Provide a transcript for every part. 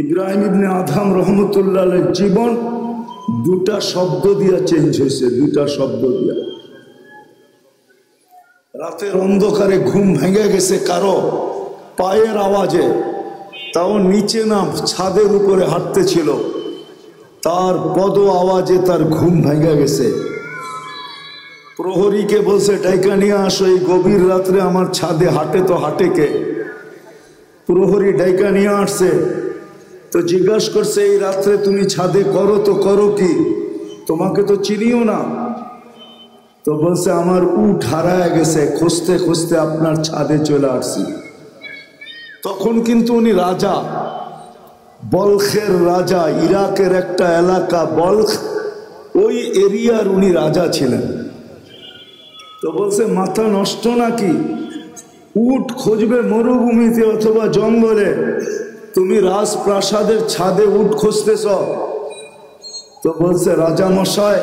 ইব্রাহিম ইবনে Adham রহমতুল্লাহ আলাইহির জীবন দুটা শব্দ দিয়া চেঞ্জ হয়েছে, দুটা শব্দ দিয়া। রাতের অন্ধকারে ঘুম ভেঙে গেছে কারো পায়ের আওয়াজে, তাও নিচে না ছাদের উপরে হাঁটতেছিল, তার পদ আওয়াজে তার ঘুম ভেঙে গেছে। প্রহরীকে বলছে ডাইকা নিয়ে আসো, এই গভীর রাত্রে আমার ছাদে হাঁটে তো হাঁটে কে? প্রহরী ডাইকা নিয়ে আসছে তো জিজ্ঞাসা করছে এই রাত্রে তুমি ছাদে করো তো করো কি, তোমাকে তো চিনিও না। তো বলছে আমার উট হারায় গেছে, খুঁজতে খুঁজতে আপনার ছাদে চলে আসছি। তখন কিন্তু উনি রাজা, বলখের রাজা, ইরাকের একটা এলাকা বলখ, ওই এরিয়ার উনি রাজা ছিলেন। তো বলছে মাথা নষ্ট নাকি, উট খুঁজবে মরুভূমিতে অথবা জঙ্গলে, তুমি রাজপ্রাসাদের ছাদে উট খুঁজতেছ? তো বলছে রাজা মশাই,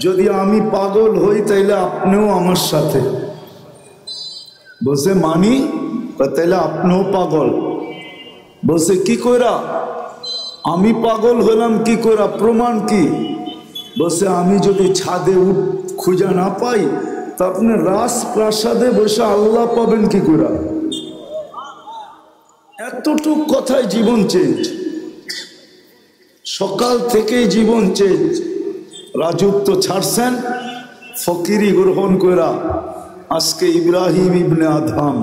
যদি আমি পাগল হই তাইলে আপনিও আমার সাথে। বলছে মানি? তাইলে আপনিও পাগল। বলছে কি কইরা? আমি পাগল হলাম কি কইরা, প্রমাণ কি? বলছে আমি যদি ছাদে উট খুঁজে না পাই তা আপনি রাজপ্রাসাদে বসে আল্লাহ পাবেন কি কইরা? এতটুক কথায় জীবন চেঞ্জ, সকাল থেকেই জীবন চেঞ্জ। রাজত্ব ছাড়ছেন, ফকিরি গ্রহণ কইরা আজকে ইব্রাহিম ইবনে আদহাম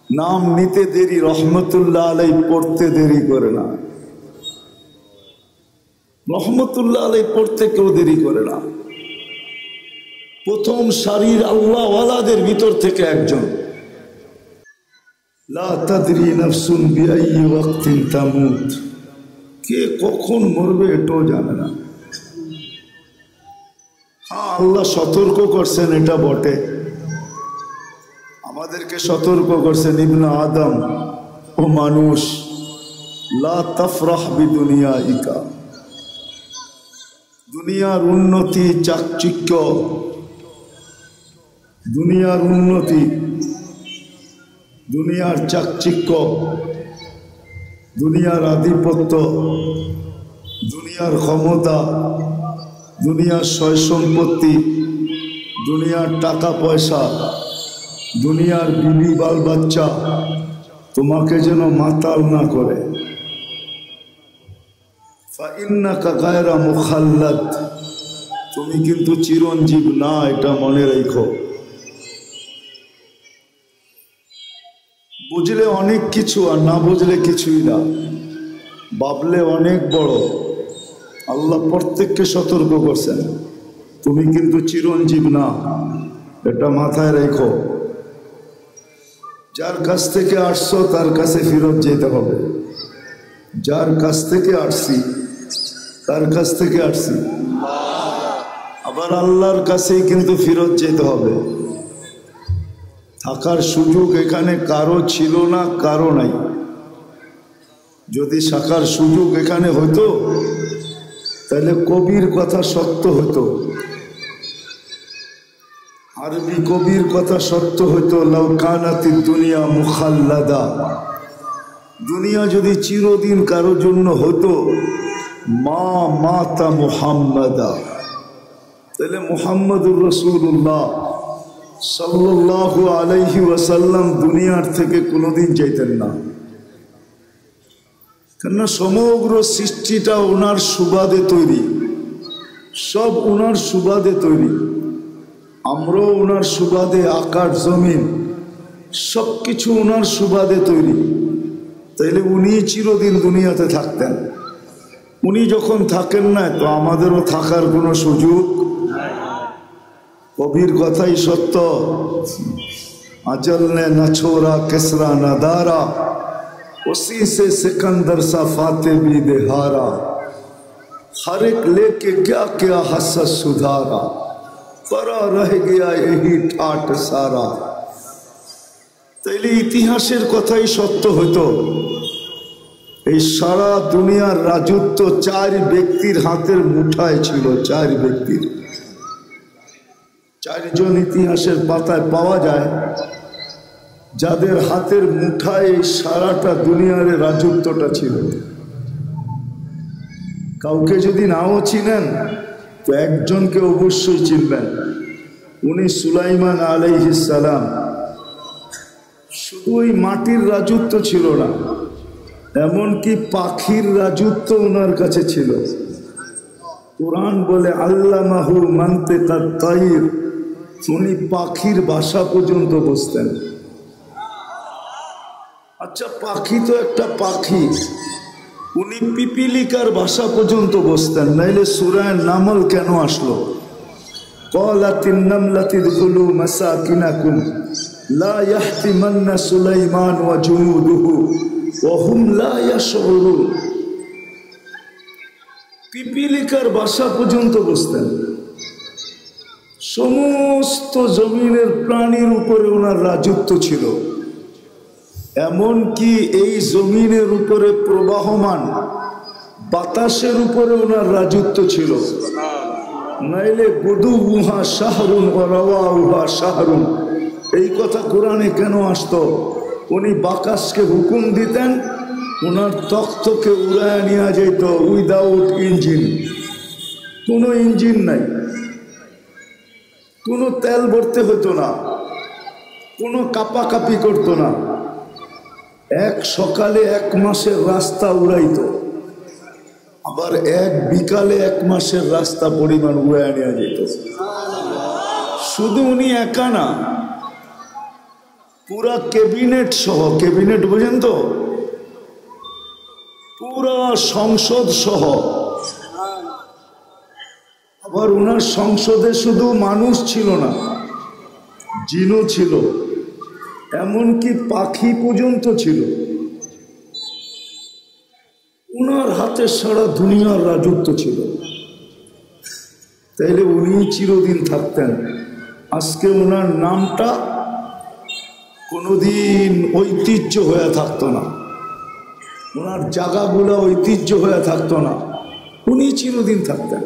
নাম নিতে দেরি, রহমতুল্লাহ আলাই পড়তে দেরি করে না, রহমতুল্লাহ আলাই পড়তে কেউ দেরি করে না। প্রথম সারির আল্লাহ ওয়ালাদের ভিতর থেকে একজন। লা তাদরি নাফসুন বিআইয়ি ওয়াক্তিন তামুত, কে কখন মরবে এটাও জানে না। হ্যাঁ, আল্লাহ সতর্ক করছেন, এটা বটে, আমাদেরকে সতর্ক করছেন, ইবনে আদম, ও মানুষ, লা তাফরাহ বিদুনিয়াইকা, দুনিয়ার উন্নতি চাকচিক্য, দুনিয়ার উন্নতি, দুনিয়ার চাকচিক্য, দুনিয়ার আধিপত্য, দুনিয়ার ক্ষমতা, দুনিয়ার সয় সম্পত্তি, দুনিয়ার টাকা পয়সা, দুনিয়ার বিবি বাল বাচ্চা তোমাকে যেন মাতাল না করে। ফাইন্নাকা গায়রা মুখাল্লাদ, তুমি কিন্তু চিরঞ্জীব না, এটা মনে রেখো। বুঝলে অনেক কিছু আর না বুঝলে কিছুই না, ভাবলে অনেক বড়। আল্লাহ প্রত্যেককে সতর্ক করছেন, তুমি কিন্তু চিরঞ্জীব না, এটা মাথায় রেখো। যার কাছ থেকে আসছো তার কাছে ফেরত যেতে হবে, যার কাছ থেকে আসছি তার কাছ থেকে আসছি, আবার আল্লাহর কাছেই কিন্তু ফেরত যেতে হবে। থাকার সুযোগ এখানে কারো ছিল না, কারো নাই। যদি থাকার সুযোগ এখানে হতো তাহলে কবির কথা সত্য হতো, আরবি কবির কথা সত্য হতো, লাউ কানাতিদ দুনিয়া মুখাল্লাদা, দুনিয়া যদি চিরদিন কারোর জন্য হতো, মা মাতা মুহাম্মাদা, তাহলে মুহাম্মদুর রাসূলুল্লাহ সাল্লাল্লাহু আলাইহি ওয়াসাল্লাম দুনিয়ার থেকে কোনোদিন যাইতেন না। কেননা সমগ্র সৃষ্টিটা ওনার সুবাদে তৈরি, সব ওনার সুবাদে তৈরি, আমরাও ওনার সুবাদে, আকাশ জমিন সব কিছু ওনার সুবাদে তৈরি। তাইলে উনি চিরদিন দুনিয়াতে থাকতেন, উনি যখন থাকেন না তো আমাদেরও থাকার কোনো সুযোগ। কবির কথাই সত্য, আজল নে না ছোরা কেসরা না দারা, उसी से सिकंदर सा फाते भी देहारा, हर एक लेके क्या क्या हसस सुधारा, परा रह गया यही ठाट सारा। তাইলে ইতিহাসের কথাই সত্য হতো, এই সারা দুনিয়ার রাজত্ব চার ব্যক্তির হাতের মুঠায় ছিল, চার ব্যক্তির, চারজন ইতিহাসের পাতায় পাওয়া যায়। যাদের হাতের মুঠায় এই সারাটা দুনিয়ার রাজত্বটা ছিল। কাউকে যদি নাও চিনেন তো একজনকে অবশ্যই চিনবেন, উনি সুলাইমান আলাইহিস সালাম। শুধু ওই মাটির রাজত্ব ছিল না, এমনকি পাখির রাজত্ব ওনার কাছে ছিল। কোরআন বলে আল্লামাহু মানতিকাত তাইর, উনি পাখির ভাষা পর্যন্ত বুঝতেন। আচ্ছা, পাখি তো একটা পাখি, উনি পিপিলিকার ভাষা পর্যন্ত বুঝতেন, নাইলে সূরা নামল কেন আসলো? ক্বালাতিন নামলাতু দুখুলু মাসাকিনাকুম লা ইয়াহতিমান্না সুলাইমান ওয়া জুনুদুহু ওয়া হুম লা ইয়াশউরুন। পিপিলিকার ভাষা পর্যন্ত বুঝতেন। সমস্ত জমিনের প্রাণীর উপরে ওনার রাজত্ব ছিল। এমনকি এই জমিনের উপরে প্রবাহমান বাতাসের উপরে ওনার রাজত্ব ছিল। নাইলে গুদুহা শাহরুন ওয়া রাওয়াহুহা শাহরুন, এই কথা কোরআনে কেন আসতো? উনি বাতাসকে হুকুম দিতেন, ওনার তখ্তকে উড়ায় নিয়ে যেত উইদাউট ইঞ্জিন। কোনো ইঞ্জিন নাই, কোনো তেল ভরতে হতো না, কোনো কাপাকাপি করতো না। এক সকালে 1 মাসের রাস্তা উড়াইতো, আবার এক বিকালে 1 মাসের রাস্তা পরিমাণ উড়ায় নিয়ে যেত। শুধু উনি একা না, পুরা ক্যাবিনেট সহ, ক্যাবিনেট বোঝেন তো, পুরা সংসদ সহ। আবার ওনার সংসদে শুধু মানুষ ছিল না, জিনও ছিল, এমনকি পাখি পর্যন্ত ছিল। ওনার হাতে সারা দুনিয়ার রাজত্ব ছিল। তাইলে উনি চিরদিন থাকতেন। আজকে ওনার নামটা কোনোদিন ঐতিহ্য হয়ে থাকতো না, ওনার জায়গাগুলো ঐতিহ্য হয়ে থাকতো না, উনি চিরদিন থাকতেন।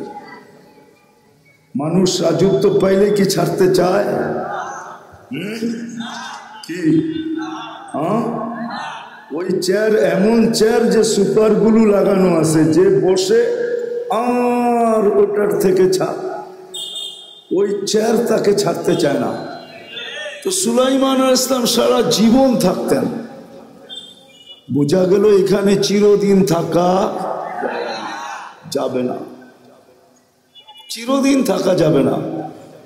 মানুষ রাজত্ব পাইলে কি ছাড়তে চায়? কি ওই চেয়ার, এমন চেয়ার যে সুপার গ্লু লাগানো আছে, যে বসে আর ওটার থেকে ছাড়, ওই চেয়ার তাকে ছাড়তে চায় না। তো সুলাইমান আলাইহিস সালাম সারা জীবন থাকতেন। বোঝা গেল এখানে চিরদিন থাকা যাবে না, চিরদিন থাকা যাবে না।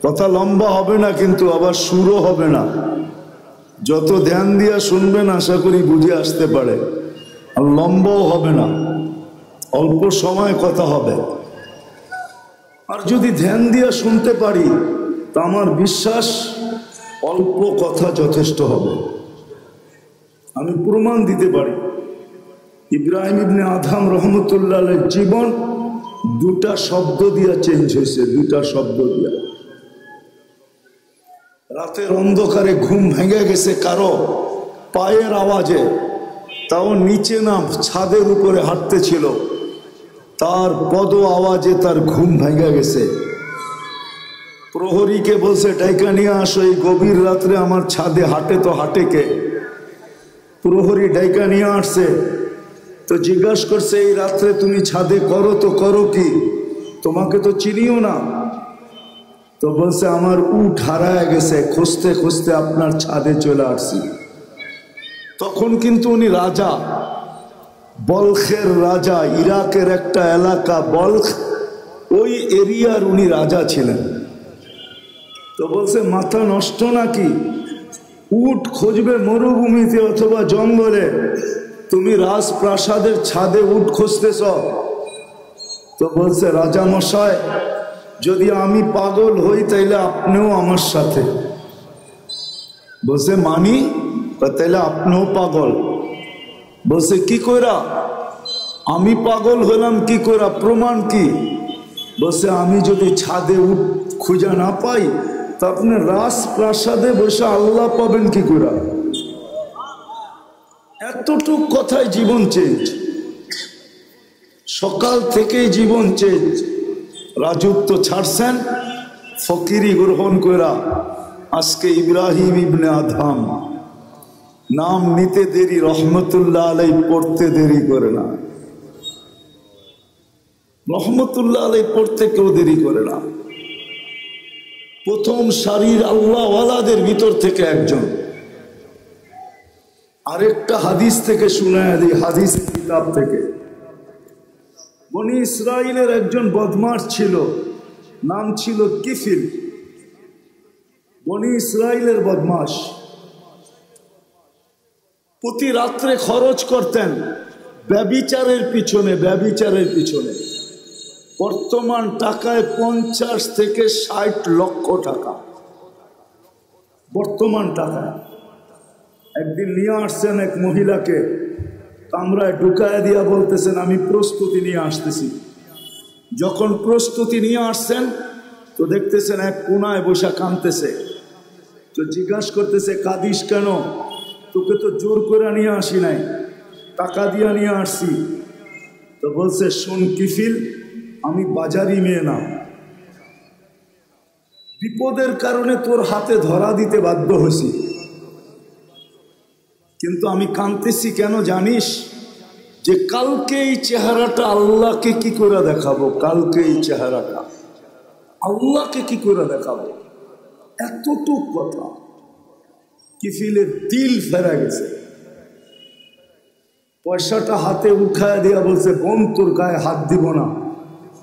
কথা লম্বা হবে না, কিন্তু আবার সুরও হবে না। যত ধ্যান দিয়া শুনবেন আশা করি বুঝে আসতে পারে। আর লম্বাও হবে না, অল্প সময় কথা হবে। আর যদি ধ্যান দিয়া শুনতে পারি তা আমার বিশ্বাস অল্প কথা যথেষ্ট হবে। আমি প্রমাণ দিতে পারি। ইব্রাহিম ইবনে আদহাম রহমতুল্লাহ আলাইহির জীবন 2টা শব্দ দিয়া চেঞ্জ হয়েছে, 2টা শব্দ দিয়া। রাতের অন্ধকারে ঘুম ভেঙে গেছে কারো পায়ের আওয়াজে, তাও নিচে না ছাদের উপরে হাঁটতেছিল, তার পদ আওয়াজে তার ঘুম ভেঙে গেছে। প্রহরীকে বলছে ডাইকা নিয়ে আসো, এই গভীর রাত্রে আমার ছাদে হাঁটে তো হাঁটে কে? প্রহরী ডাইকা নিয়ে আসছে, তো জিজ্ঞাসা করছে এই রাত্রে তুমি ছাদে করো তো করো কি? তোমাকে তো চিনিও না। তো বলছে আমার উট হারায় গেছে, খুঁজতে খুঁজতে আপনার ছাদে চলে আসছি। তখন কিন্তু উনি রাজা, বলখের রাজা, ইরাকের একটা এলাকা বলখ, ওই এরিয়ার উনি রাজা ছিলেন। তো বলছে মাথা নষ্ট নাকি? উট খুঁজবে মরুভূমিতে অথবা জঙ্গলে, তুমি রাজপ্রাসাদের ছাদে উট খুঁজতেছ? তো বলছে রাজা মশাই, যদি আমি পাগল হই তাইলে আপনিও আমার সাথে। বলছে মানি? তাইলে আপনিও পাগল। বলছে কি কইরা? আমি পাগল হলাম কি কইরা, প্রমাণ কি? বলছে আমি যদি ছাদে উট খুঁজে না পাই তা আপনি রাজপ্রাসাদে বসে আল্লাহ পাবেন কি কইরা? এতটুক কথায় জীবন চেঞ্জ, সকাল থেকেই জীবন চেঞ্জ। রাজত্ব ছাড়ছেন, ফকিরি গ্রহণ কইরা আজকে ইব্রাহিম ইবনে আদহাম নাম নিতে দেরি, রহমতুল্লাহ আলাই পড়তে দেরি করে না। রহমতুল্লাহ আলাই পড়তে কেউ দেরি করে না। প্রথম সারির আল্লাহওয়ালাদের ভিতর থেকে একজন। আরেকটা হাদিস থেকে শুনায়া দিই, হাদিস কিতাব থেকে। বনি ইসরাইলের একজন বদমাশ ছিল, নাম ছিল কিফিল। বনি ইসরাইলের বদমাশ প্রতি রাত্রে খরচ করতেন ব্যভিচারের পিছনে, ব্যভিচারের পিছনে। বর্তমান টাকায় 50 থেকে 60 লক্ষ টাকা বর্তমান টাকায়। একদিন নিয়ে আসছেন এক মহিলাকে, কামরায় ঢুকায় দিয়া বলতেছেন আমি প্রস্তুতি নিয়ে আসতেছি। যখন প্রস্তুতি নিয়ে আসছেন তো দেখতেছেন এক কোনায় বসে কাঁদতেছে। তো জিজ্ঞাসা করতেছে কাঁদিস কেন? তোকে তো জোর করে নিয়ে আসি নাই, টাকা দিয়া নিয়ে আসছি। তো বলছে শোন কিফিল, আমি বাজারি মেয়ে না, বিপদের কারণে তোর হাতে ধরা দিতে বাধ্য হয়েছি, কিন্তু আমি কাঁদতেছি কেন জানিস? যে কালকে এই চেহারাটা আল্লাহকে কি করে দেখাবো, কালকে এই চেহারাটা আল্লাহকে কি করে দেখাবো। এতটুক কথা। কিফিলের দিল ফেরা গেছে। পয়সাটা হাতে উঠায় দিয়া বলছে বোন তোর গায়ে হাত দিব না,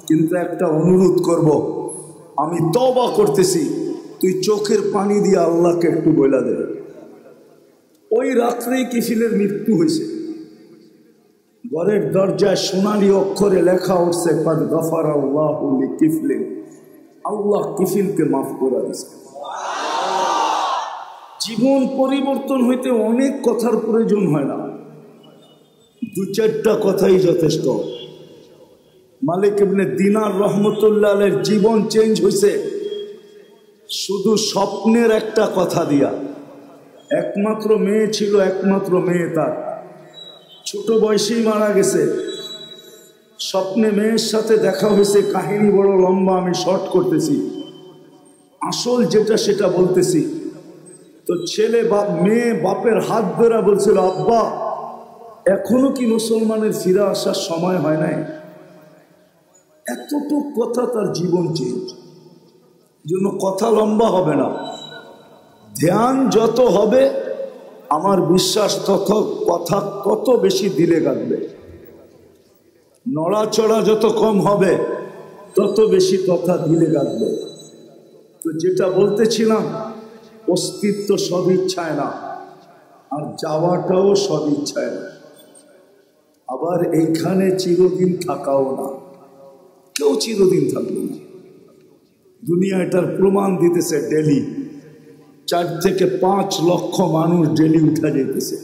কিন্তু একটা অনুরোধ করব, আমি তওবা করতেছি, তুই চোখের পানি দিয়ে আল্লাহকে একটু বইলা দে। ওই রাত্রেই কিফিলের মৃত্যু হয়েছে। ঘরের দরজায় সোনালী অক্ষরে লেখা উঠছে কদ গফারাল্লাহু লিকিফলিন, আল্লাহ কিফিলকে মাফ করে দিয়েছে। জীবন পরিবর্তন হইতে অনেক কথার প্রয়োজন হয় না, 2-4টা কথাই যথেষ্ট। মালিক ইবনে দিনার রহমতুল্লাহ আলাইহির জীবন চেঞ্জ হয়েছে শুধু স্বপ্নের একটা কথা দিয়া। একমাত্র মেয়ে ছিল, একমাত্র মেয়ে তার ছোট বয়সেই মারা গেছে। স্বপ্নে মেয়ের সাথে দেখা হয়েছে, কাহিনী বড় লম্বা, আমি শর্ট করতেছি, আসল যেটা সেটা বলতেছি। তো ছেলে মেয়ে বাপের হাত ধরা বলছিল আব্বা এখনো কি মুসলমানের ফিরে আসার সময় হয় নাই? এতটুকু কথা তার জীবন চেঞ্জ। জন্য কথা লম্বা হবে না, ধ্যান যত হবে আমার বিশ্বাস তত কথা তত বেশি দিলে গাঁথবে। নড়াচড়া যত কম হবে তত বেশি কথা দিলে গাঁথবে। তো যেটা বলতেছিলাম, অস্তিত্ব সদিচ্ছায় না, আর যাওয়াটাও সদিচ্ছায় না। আবার এইখানে চিরদিন থাকাও না, কেউ চিরদিন থাকবে না। দুনিয়া এটার প্রমাণ দিতেছে। ডেলি 4 থেকে 5 লক্ষ মানুষ ডেলি উঠা যেতেছে।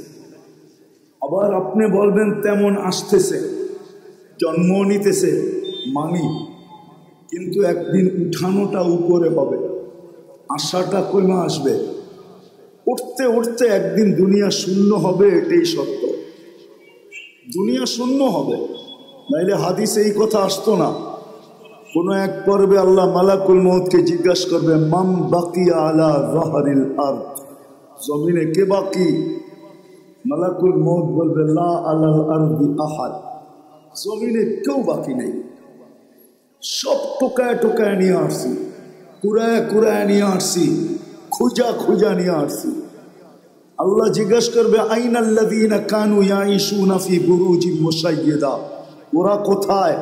আবার আপনি বলবেন তেমন আসতেছে, জন্ম নিতেছে, মানি, কিন্তু একদিন উঠানোটা উপরে হবে, আশাটা কমে আসবে। উঠতে উঠতে একদিন দুনিয়া শূন্য হবে, এটাই সত্য। দুনিয়া শূন্য হবে, নাইলে হাদিসে এই কথা আসতো না। কোন এক পর্বে আল্লাহ মালাকুল মউতকে জিজ্ঞাসা করবে মাম বাকিয়া আলা যাহরিল আরদ, জমিনে কে বাকি? মালাকুল মউত বলবে লা আলাল আরদি আহাদ, জমিনে কেউ বাকি নেই। সব টোকায় টোকায় নিয়ে আসছি, কুড়ায় কুড়ায় নিয়ে আসছি, খুঁজা খুঁজা নিয়ে আসছি। আল্লাহ জিজ্ঞাসা করবে আইনাল্লাযীনা কানু ইয়াঈশুনা ফি বুরুজিন মুশাইয়্যিদা, ওরা কোথায়?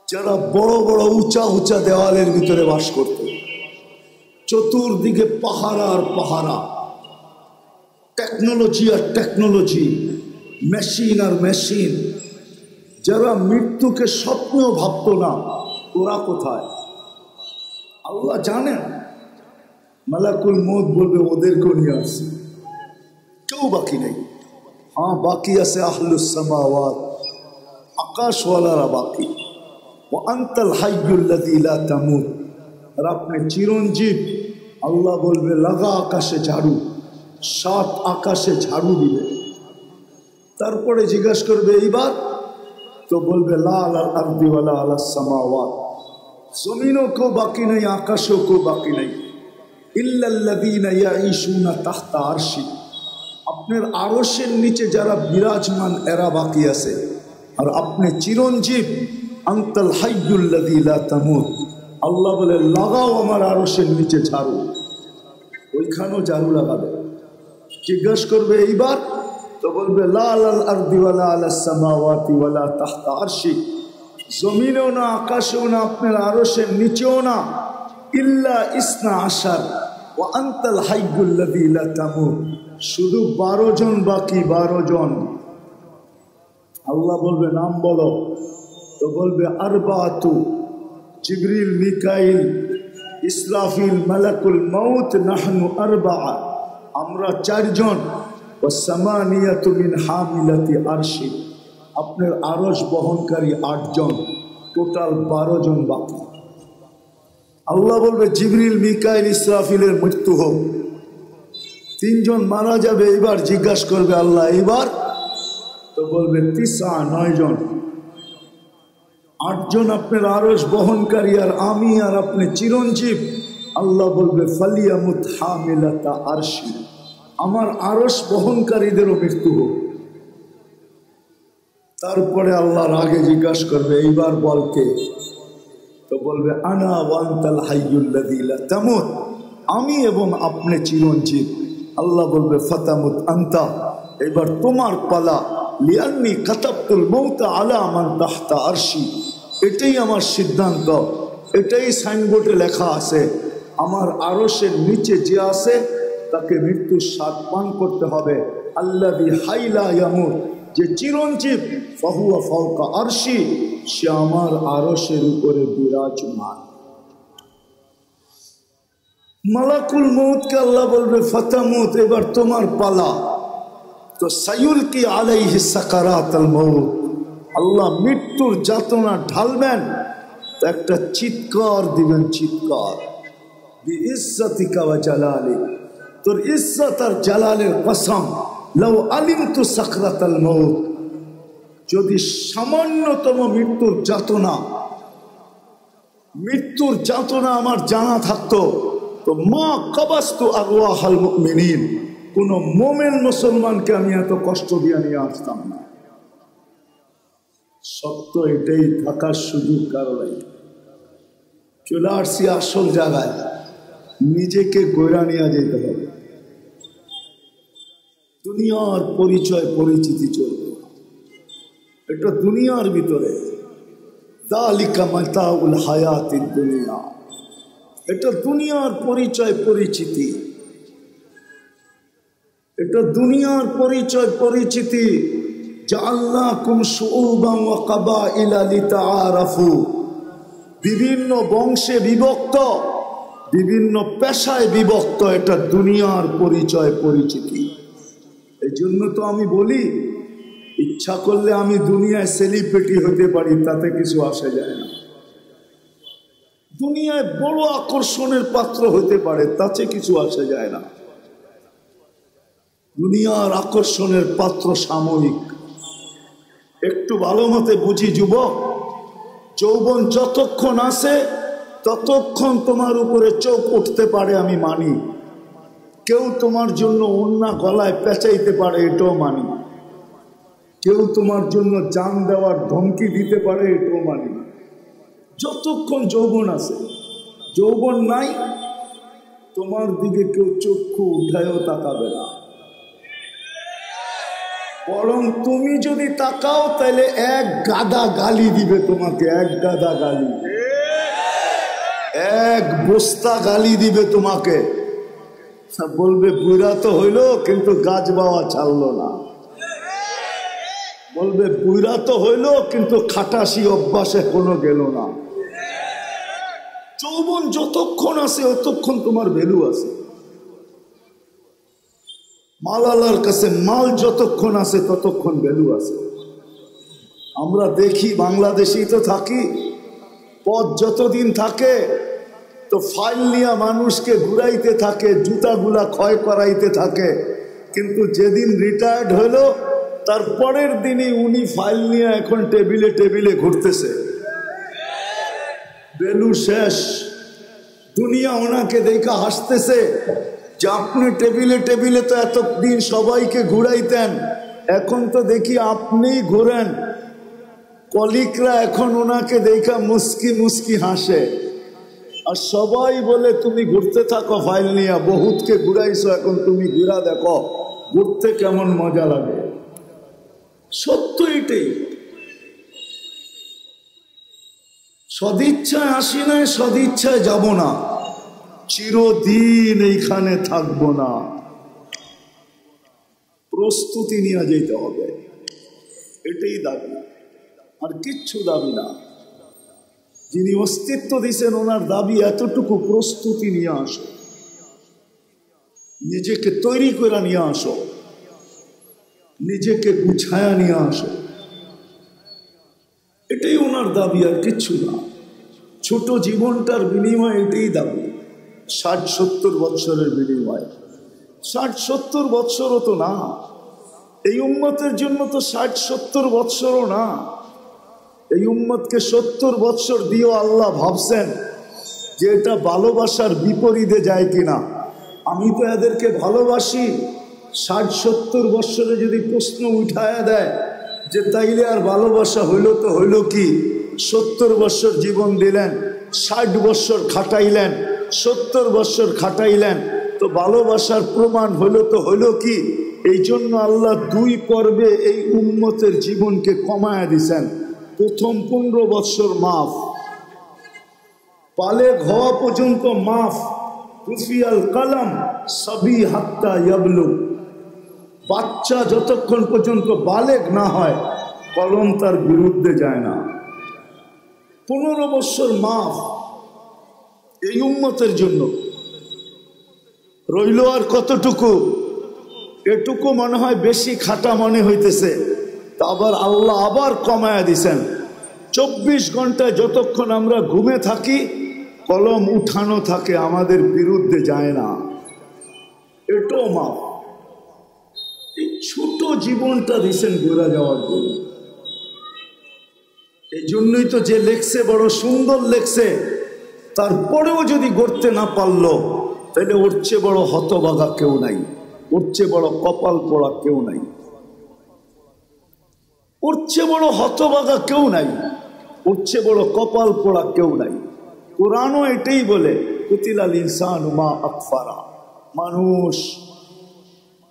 যারা বড় বড় উঁচা উঁচা দেওয়ালের ভিতরে বাস করত, চতুর্দিকে পাহারা আর পাহারা, টেকনোলজি আর টেকনোলজি, মেশিন আর মেশিন। যারা মৃত্যুকে স্বপ্নেও ভাবত না, ওরা কোথায়? আল্লাহ জানেন। মালাকুল মউত বলবে ওদেরকেও নিয়ে আসছে, কেউ বাকি নেই। হ্যাঁ, বাকি আছে আহলুস সামাওয়াত, আকাশওয়ালারা বাকি। ও আনতাল হাইয়ুল্লাযী লা তামুত, আর আপনি চিরঞ্জীব। আল্লাহ বলবে লাগা আকাশে ঝাড়ু, 7 আকাশে ঝাড়ু দিবে। তারপরে জিজ্ঞাসা করবে এইবার, তো বলবে লা আলাল আরদি ওয়ালা আলাস সামাওয়াত, জমিনও কেউ বাকি নেই, আকাশেও কেউ বাকি নেই। ইল্লাল্লাযীনা ইয়াঈশুনা তাহতা আরশি, আপনার আরশের নিচে যারা বিরাজমান এরা বাকি আছে, আর আপনি চিরঞ্জীব। আনতাল হাইয়ুল্লাযী লা তামুত। আল্লাহ বলে লাগাও আমার আরশের নিচে ঝাড়ু। ওইখানেও ঝাড়ু লাগাবে। জিজ্ঞেস করবে এইবার, তো বলবে লা আলাল আরদি ওয়ালা আলাস সামাওয়াতি ওয়ালা তাহতা আরশি। জমিনেও না, আকাশেও না, আপনার আরশের নিচেও না। ইল্লা ইসনা আশার ওয়া আনতাল হাইয়ুল্লাযী লা তামুত। শুধু 12 জন বাকি, 12 জন। আল্লাহ বলবে নাম বলো, তো বলবে আরবাতু, জিবরিল, মিকাইল, ইসরাফিল, মালাকুল মউত, নাহনু আরবা, আমরা 4 জন। ওয়া সামানিয়াতু মিন হামিলাতি আরশি, আপনার আরশ বহনকারী 8 জন, টোটাল 12 জন বাকি। আল্লাহ বলবে জিবরিল, মিকাইল, ইসরাফিলের মৃত্যু হোক। 3 জন মারা যাবে। এবার জিজ্ঞাসা করবে আল্লাহ এবার, তো বলবে 9 জন। 8 জন আপনার আরশ বহনকারী, আর আমি আর আপনি চিরঞ্জীব। আল্লাহ বলবে ফালিয়ামুত হামিলাতা আরশি, আমার আরশ বহনকারীদেরও মৃত্যু হোক। তারপরে আল্লাহর আগে জিজ্ঞাসা করবে এইবার বল কে? তো বলবে আনা ওয়া আনতাল হাইয়ুল্লাযী লা তামুত, আমি এবং আপনি চিরঞ্জীব। আল্লাহ বলবে ফাতামুত আনতা, এবার তোমার পালা। লিআন্নী কাতাবতুল মাউতা আলা মান তাহতা আরশি, এটাই আমার সিদ্ধান্ত, এটাই সাইনবোর্ডে লেখা আছে। আমার আরশের নিচে যে আছে তাকে মৃত্যুর স্বাদ পান করতে হবে। আল্লাযী হাইলা ইয়ামুত, যে চিরঞ্জীব, ফাহুয়া ফাওকা আরশি, সে আমার আরশের উপরে বিরাজমান। মালাকুল মউতকে আল্লাহ বলবে ফাতামুত, এবার তোমার পালা। তো সায়ুলকি আলাইহি সাকারাতুল মউত, আল্লাহ মৃত্যুর যাতনা ঢালবেন। তো একটা চিৎকার দিবেন, চিৎকার, বিইজ্জাতিকা ওয়া জালালিক, তোর ইজ্জত আর জালালের কসম, লাউ আলিমতু সাকরাতাল মউত, যদি সামান্যতম মৃত্যুর যাতনা আমার জানা থাকতো, তো মা কাবাস্তু আরওয়াহাল মুমিনিন, কোন মোমেন মুসলমানকে আমি এত কষ্ট দিয়ে নিয়ে আসতাম না। সত্য এটাই, থাকার সুযোগ কারণে চলে আসছি আসল জায়গায়। নিজেকে গয়রা নিয়ে যেতে হবে। দুনিয়ার পরিচয় পরিচিতি চলবে, এটা দুনিয়ার ভিতরে। যালিকা মাতাউল হায়াতিদ দুনিয়া, এটা দুনিয়ার পরিচয় পরিচিতি, এটা দুনিয়ার পরিচয় পরিচিতি। জাআলনাকুম শুউবান ওয়া কাবাইলা লিতাআরাফু, বিভিন্ন বংশে বিভক্ত, বিভিন্ন পেশায় বিভক্ত, এটা দুনিয়ার পরিচয় পরিচিতি। এই জন্য তো আমি বলি, ইচ্ছা করলে আমি দুনিয়ায় সেলিব্রিটি হতে পারি, তাতে কিছু আসে যায় না। দুনিয়ায় বড় আকর্ষণের পাত্র হতে পারে, তাতে কিছু আসে যায় না। দুনিয়ার আকর্ষণের পাত্র সাময়িক। একটু ভালো মতে বুঝি যুবক, যৌবন যতক্ষণ আসে ততক্ষণ তোমার উপরে চোখ উঠতে পারে, আমি মানি। কেউ তোমার জন্য ওন্না গলায় পেঁচাইতে পারে, এটাও মানি। কেউ তোমার জন্য জান দেওয়ার ধমকি দিতে পারে, এটাও মানি। যতক্ষণ যৌবন আছে, যৌবন নাই, তোমার দিকে কেউ চক্ষু উঠায়ও তাকাবে না। বরং তুমি যদি তাকাও তাহলে 1 গাদা গালি দিবে তোমাকে, 1 গাদা গালি, 1 বস্তা গালি দিবে তোমাকে। বলবে বুড়া তো হইলো কিন্তু গাছ বাওয়া ছাড়লো না। বলবে বুড়া তো হইলো কিন্তু খাটাসি অভ্যাসে কোনো গেল না। যৌবন যতক্ষণ আছে ততক্ষণ তোমার ভ্যালু আছে। মালালার কাছে মাল যতক্ষণ আছে ততক্ষণ ভ্যালু আছে। আমরা দেখি, বাংলাদেশেই তো থাকি, পথ যতদিন থাকে তো ফাইল নিয়ে মানুষকে ঘুরাইতে থাকে, জুতাগুলা ক্ষয় করাইতে থাকে। কিন্তু যেদিন রিটায়ার্ড হলো তার পরের দিনই উনি ফাইল নিয়ে এখন টেবিলে টেবিলে ঘুরতেছে। ভ্যালু শেষ। দুনিয়া ওনাকে দেখা হাসতেছে, যে আপনি টেবিলে টেবিলে তো এতদিন সবাইকে ঘুরাইতেন, এখন তো দেখি আপনিই ঘুরেন। কলিকরা এখন ওনাকে দেখা মুস্কি মুস্কি হাসে, আর সবাই বলে তুমি ঘুরতে থাকো ফাইল নিয়ে, বহুতকে ঘুরাইছো, এখন তুমি ঘুরা দেখো ঘুরতে কেমন মজা লাগে। সত্য এটাই। সদিচ্ছায় আসি নাই, সদিচ্ছায় যাব না, চিরদিন এইখানে থাকবো না। প্রস্তুতি নিয়ে যেতে হবে, এটাই দাবি, আর কিচ্ছু দাবি না। যিনি অস্তিত্ব দিয়েছেন ওনার দাবি এতটুকু, প্রস্তুতি নিয়ে আসো, নিজেকে তৈরি করে নিয়ে আসো, নিজেকে গুছায়া নিয়ে আসো, এটাই ওনার দাবি, আর কিচ্ছু না। ছোট জীবনটার বিনিময় এটাই দাবি। 60-70 বৎসরের বিনিময়। 60-70 বৎসরও তো না, এই উম্মতের জন্য তো 60-70 বৎসরও না। এই উম্মতকে 70 বৎসর দিয়েও আল্লাহ ভাবছেন যে এটা ভালোবাসার বিপরীতে যায় কিনা। আমি তো এদেরকে ভালোবাসি, 60-70 বৎসরে যদি প্রশ্ন উঠায়া দেয় যে তাইলে আর ভালোবাসা হইল তো হইল কি? 70 বৎসর জীবন দিলেন, 60 বৎসর খাটাইলেন, 70 বৎসর খাটাইলেন, তো ভালোবাসার প্রমাণ হইল তো হইল কি? এই জন্য আল্লাহ 2 পর্বে এই উম্মতের জীবনকে কমায়া দিছেন। প্রথম 15 বৎসর মাফ, বালেগ হওয়া পর্যন্ত মাফ, রুফিয়াল কালাম সবই হাত্তা ইয়াবলুগ, বাচ্চা যতক্ষণ পর্যন্ত বালেগ না হয় কলম তার বিরুদ্ধে যায় না। 15 বৎসর মাফ এই উম্মতের জন্য। রইল আর কতটুকু? এটুকু মনে হয় বেশি খাটা মনে হইতেছে, তা আবার আল্লাহ আবার কমায়া দিছেন। 24 ঘন্টায় যতক্ষণ আমরা ঘুমে থাকি কলম উঠানো থাকে, আমাদের বিরুদ্ধে যায় না, এটাও মাফ। এই ছোট জীবনটা দিছেন ঘুরে যাওয়ার জন্য। এই জন্যই তো যে লেখছে বড় সুন্দর লেখছে, তারপরেও যদি গড়তে না পারলো তাহলে ওর চেয়ে বড় হতভাগা কেউ নাই, ওর চেয়ে বড় কপাল পোড়া কেউ নাই, ওর চেয়ে বড় হতভাগা কেউ নাই, ওর চেয়ে বড় কপাল পোড়া কেউ নাই। কোরআনও এটাই বলে, কুতিলাল ইনসানু মা আকফারা। মানুষ,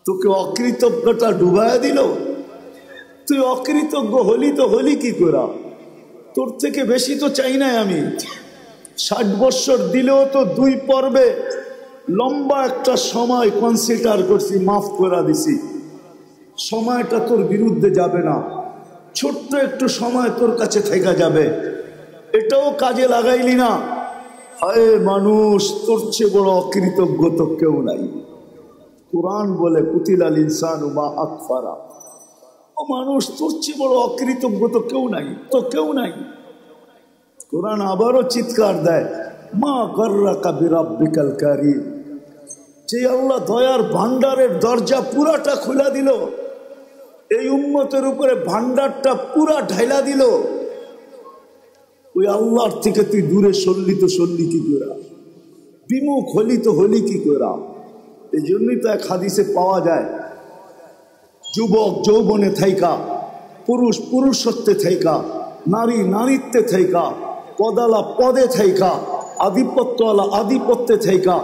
তোকে অকৃতজ্ঞতা ডুবায়া দিল, তুই অকৃতজ্ঞ হলি তো হলি কি করা? তোর থেকে বেশি তো চাই নাই আমি। 60 বৎসর দিলেও তো 2 পর্বে লম্বা একটা সময় কনসিডার করছি, মাফ করে দিছি। সময়টা তোর বিরুদ্ধে যাবে না, ছোট্ট একটু সময় তোর কাছে থেকে যাবে, এটাও কাজে লাগাইলি না। হায় মানুষ, তোর চেয়ে বড় অকৃতজ্ঞ তো কেউ নাই। কোরআন বলে কুতিলাল ইনসানু মা আকফারা। ও মানুষ, তোর চেয়ে বড় অকৃতজ্ঞ তো কেউ নাই, তো কেউ নাই। কোরআন আবারও চিৎকার দেয়, মা গর্রাকা বিরাব্বিকাল কারীম। যে আল্লাহ দয়ার ভান্ডারের দরজা পুরাটা খুলে দিল, এই উম্মতের উপরে ভান্ডারটা পুরা ঢাইলা দিল, ওই আল্লাহর থেকে তুই দূরে সরলি তো সরলি কি করে? বিমুখ হলি তো হলি কি করে? এই জন্যই তো এক হাদিসে পাওয়া যায়, যুবক যৌবনে থাইকা, পুরুষ পুরুষত্বে থাইকা, নারী নারীত্বে থাইকা, পদালা পদে থাইকা, আধিপত্যওয়ালা আধিপত্যে থাইকা,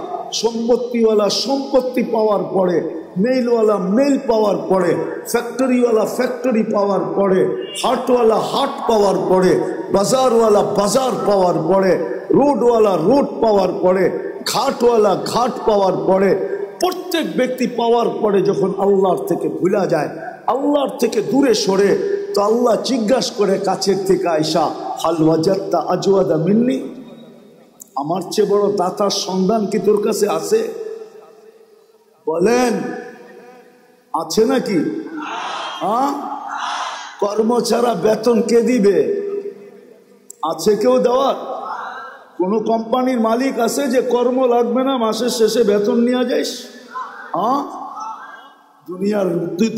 সম্পত্তিওয়ালা সম্পত্তি পাওয়ার পরে, মেইলওয়ালা মেইল পাওয়ার পরে, ফ্যাক্টরিওয়ালা ফ্যাক্টরি পাওয়ার পরে, হাটওয়ালা হাট পাওয়ার পরে, বাজারওয়ালা বাজার পাওয়ার পরে, রোডওয়ালা রোড পাওয়ার পরে, ঘাটওয়ালা ঘাট পাওয়ার পরে, প্রত্যেক ব্যক্তি পাওয়ার পরে যখন আল্লাহর থেকে ভুলা যায়, আল্লাহর থেকে দূরে সরে, তো আল্লাহ জিজ্ঞাসা করে কাছের থেকে আয়সা, হাল ওয়াজাদতা আজওয়াদা মিন্নি? আমার চেয়ে বড় দাতার সন্ধান কি তোর কাছে আছে? বলেন, আছে নাকি? হ্যাঁ, কর্ম ছাড়া বেতন কে দিবে? আছে কেউ দেওয়ার? কোন কোম্পানির মালিক আছে যে কর্ম লাগবে না, মাসের শেষে বেতন নিয়ে যাইস? হ্যাঁ, দুনিয়ার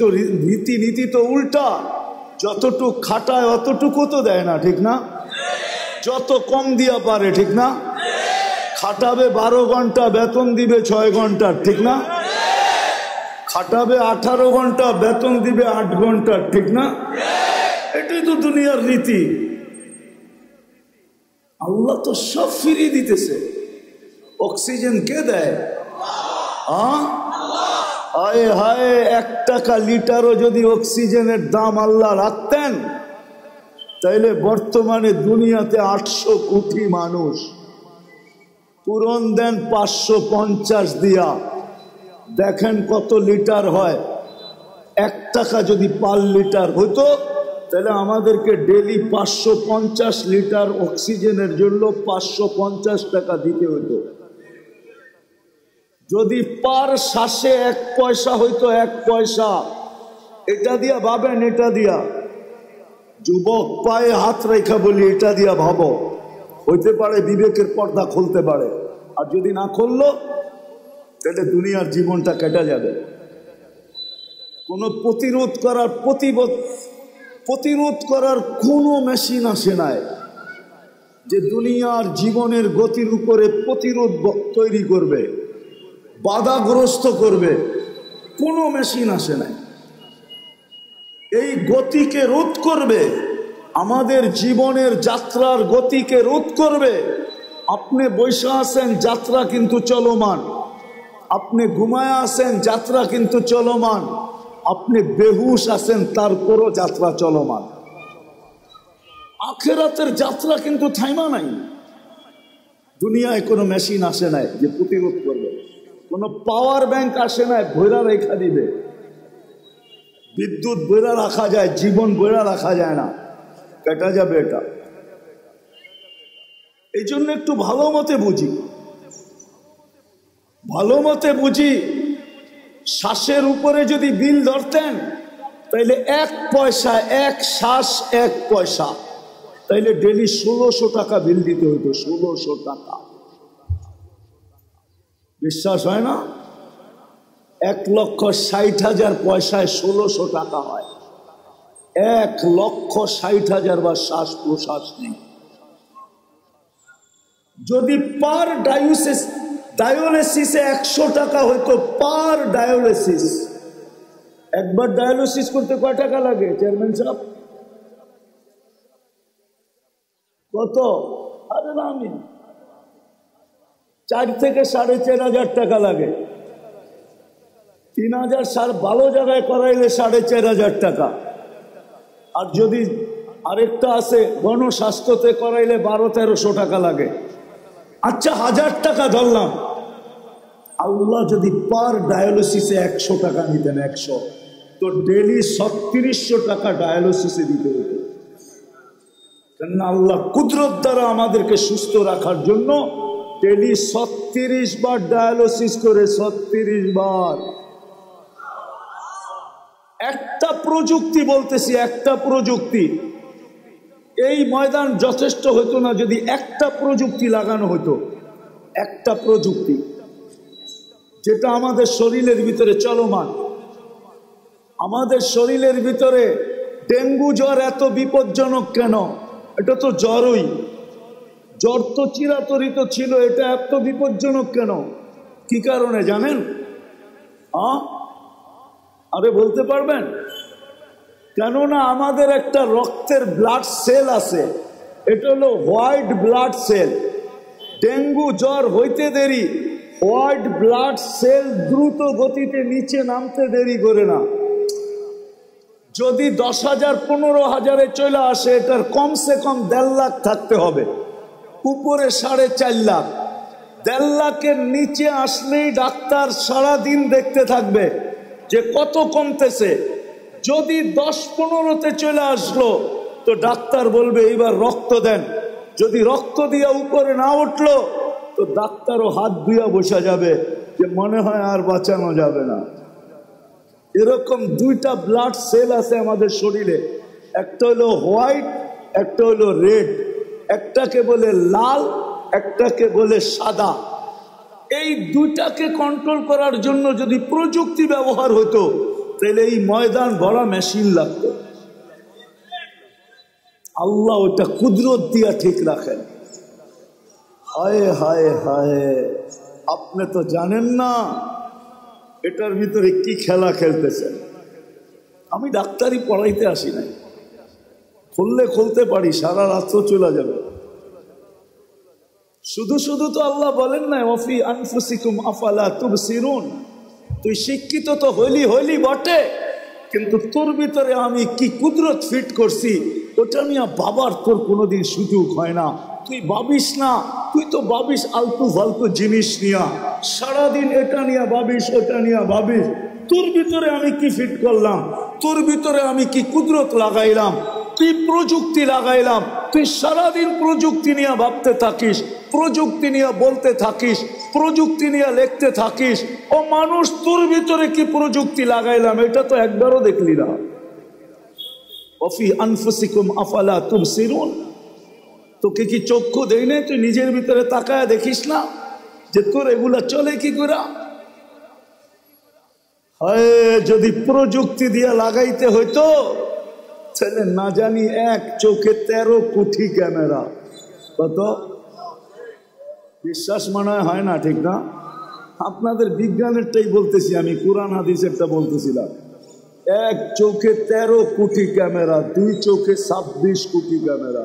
তো রীতিনীতি তো উল্টা, যতটুকু খাটায় অতটুকু তো দেয় না, ঠিক না? যত কম দিয়া পারে, ঠিক না? খাটাবে 12 ঘন্টা, বেতন দিবে 6 ঘন্টা, ঠিক না? খাটাবে 18 ঘন্টা, বেতন দিবে 8 ঘন্টা, ঠিক না? এটাই তো দুনিয়ার রীতি। আল্লাহ তো সব ফিরিয়ে দিতেছে। অক্সিজেন কে দেয়? হায় হায়, 1 টাকা লিটারও যদি অক্সিজেনের দাম আল্লাহ রাখতেন, তাইলে বর্তমানে দুনিয়াতে 800 কোটি মানুষ। পূরণ দেন 550 দিয়া, দেখেন কত লিটার হয়। 1 টাকা যদি পার লিটার হতো, তাহলে আমাদেরকে ডেলি 550 লিটার অক্সিজেনের জন্য 550 টাকা দিতে হতো। যদি পার শ্বাসে 1 পয়সা হইতো, 1 পয়সা, এটা দিয়া ভাবেন, এটা দিয়া। যুবক পায়ে হাত রেখা বলি, এটা দিয়া ভাবো, হইতে পারে বিবেকের পর্দা খুলতে পারে। আর যদি না খুললো, তাহলে দুনিয়ার জীবনটা কেটে যাবে। কোনো প্রতিরোধ করার কোনো মেশিন আসে নাই যে দুনিয়ার জীবনের গতির উপরে প্রতিরোধ তৈরি করবে, বাধাগ্রস্ত করবে। কোনো মেশিন আসে নাই। এই গতিকে রোধ করবে, আমাদের জীবনের যাত্রার গতিকে রোধ করবে। আপনি বসে আছেন, যাত্রা কিন্তু চলমান। আপনি ঘুমায় আছেন, যাত্রা কিন্তু চলমান। আপনি বেহুশ আছেন, তারপরও যাত্রা চলমান। আখিরাতের যাত্রা কিন্তু থাইমা নাই। দুনিয়ায় কোনো মেশিন আসে নাই যে প্রতিরোধ করবে। কোনো পাওয়ার ব্যাংক আসে নাই ভৈরা রেখা দিবে। বিদ্যুৎ বইরা রাখা যায়, জীবন বইরা রাখা যায় না, কেটে যাবে এটা। এই জন্য একটু ভালো মতে বুঝি। শ্বাসের উপরে যদি বিল ধরতেন, তাইলে 1 পয়সা, 1 শ্বাস 1 পয়সা, তাইলে ডেলি 1600 টাকা বিল দিতে হতো। 1600 টাকা। বিশ্বাস হয় না? 1,60,000 পয়সায় 1600 টাকা হয়। 1,60,000 বা শ্বাস প্রশ্বাস নেই। যদি পার ডায়ালিসিসে 100 টাকা হইতো, পার ডায়ালিসিস। একবার ডায়ালিসিস করতে কয় টাকা লাগে চেয়ারম্যান সাহেব? কত? আরে না, আমি 4 থেকে 4,500 টাকা লাগে। 3,000 ভালো জায়গায় করাইলে 4,500 টাকা। আর যদি আরেকটা আছে গণস্বাস্থ্যতে করাইলে 1200-1300 টাকা লাগে। আচ্ছা, 1000 টাকা ধরলাম। আল্লাহ যদি পার ডায়ালিসিসে 100 টাকা নিতেন, 100, তো ডেলি 3600 টাকা ডায়ালিসিসে দিতে হতো। কেননা আল্লাহ কুদরত দ্বারা আমাদেরকে সুস্থ রাখার জন্য ডেলি 36 বার ডায়ালিসিস করে। 36 বার। একটা প্রযুক্তি বলতেছি, একটা প্রযুক্তি। এই ময়দান যথেষ্ট হতো না যদি একটা প্রযুক্তি লাগানো হতো। একটা প্রযুক্তি যেটা আমাদের শরীরের ভিতরে চলমান। আমাদের শরীরের ভিতরে ডেঙ্গু জ্বর এত বিপজ্জনক কেন? এটা তো জ্বরই, জ্বর তো চিরাচরিত ছিল, এটা এত বিপজ্জনক কেন? কি কারণে জানেন? আরে বলতে পারবেন? কেননা আমাদের একটা রক্তের ব্লাড সেল আছে, এটা হলো হোয়াইট ব্লাড সেল। ডেঙ্গু জ্বর হইতে দেরি, হোয়াইট ব্লাড সেল দ্রুত গতিতে নিচে নামতে দেরি করে না। যদি 10,000 15,000-এ চলে আসে, এটার কমসে কম 1.5 লাখ থাকতে হবে, উপরে 4.5 লাখ। 1.5 লাখের নিচে আসলেই ডাক্তার সারাদিন দেখতে থাকবে যে কত কমতেছে। যদি 10-15-তে চলে আসলো, তো ডাক্তার বলবে এইবার রক্ত দেন। যদি রক্ত দিয়া উপরে না উঠলো, তো ডাক্তারও হাত ধুইয়া বসা যাবে যে মনে হয় আর বাঁচানো যাবে না। এরকম 2টা ব্লাড সেল আছে আমাদের শরীরে, একটা হলো হোয়াইট, একটা হলো রেড। একটাকে বলে লাল, একটাকে বলে সাদা। এই 2টাকে কন্ট্রোল করার জন্য যদি প্রযুক্তি ব্যবহার হতো, তাহলে এই ময়দান ভরা মেশিন লাগতো। আল্লাহ ওটা কুদরত দিয়া ঠিক রাখেন। হায় হায় হায়, আপনি তো জানেন না এটার ভিতরে কি খেলা খেলতেছেন। আমি ডাক্তারি পড়াইতে আসি নাই, খুলতে পারি, সারা রাত্র চলে যাবে। শুধু শুধু তো আল্লাহ বলেন না ওয়াফি আনফুসিকুম আফালা তুবসিরুন, তুই শিক্ষিত তো হইলি বটে, কিন্তু তোর ভিতরে আমি কি কুদরত ফিট করছি ওটা নিয়ে বাবার তোর কোনোদিন সুযোগ হয় না। তুই ভাবিস না, তুই তো ভাবিস আলতু ফালতু জিনিস নিয়া, সারাদিন এটা নিয়ে ভাবিস ওটা নিয়ে ভাবিস। তোর ভিতরে আমি কি ফিট করলাম, তোর ভিতরে আমি কি কুদরত লাগাইলাম, কি প্রযুক্তি লাগাইলাম। তুই সারাদিন প্রযুক্তি নিয়ে ভাবতে থাকিস, প্রযুক্তি নিয়ে বলতে থাকিস, প্রযুক্তি নিয়ে লিখতে থাকিস। ও মানুষ, তোর ভিতরে কি প্রযুক্তি লাগাইলাম এটা তো একবারও দেখলি না। ওয়াফি আনফুসিকুম আফালা তুবসিরুন, তোকে কি চক্ষু দেই না? তুই নিজের ভিতরে তাকায় দেখিস না যে তোর এগুলা চলে কি করে? হায়, যদি প্রযুক্তি দিয়ে লাগাইতে হইতো তাহলে না জানি এক চোখে 13 কোটি ক্যামেরা। কত বিশ্বাস মনে হয় না, ঠিক না? আপনাদের বিজ্ঞানেরটাই বলতেছি আমি, কোরআন হাদিসেরটা বলতেছিলাম। এক চোখে 13 কোটি ক্যামেরা, 2 চোখে 26 কোটি ক্যামেরা।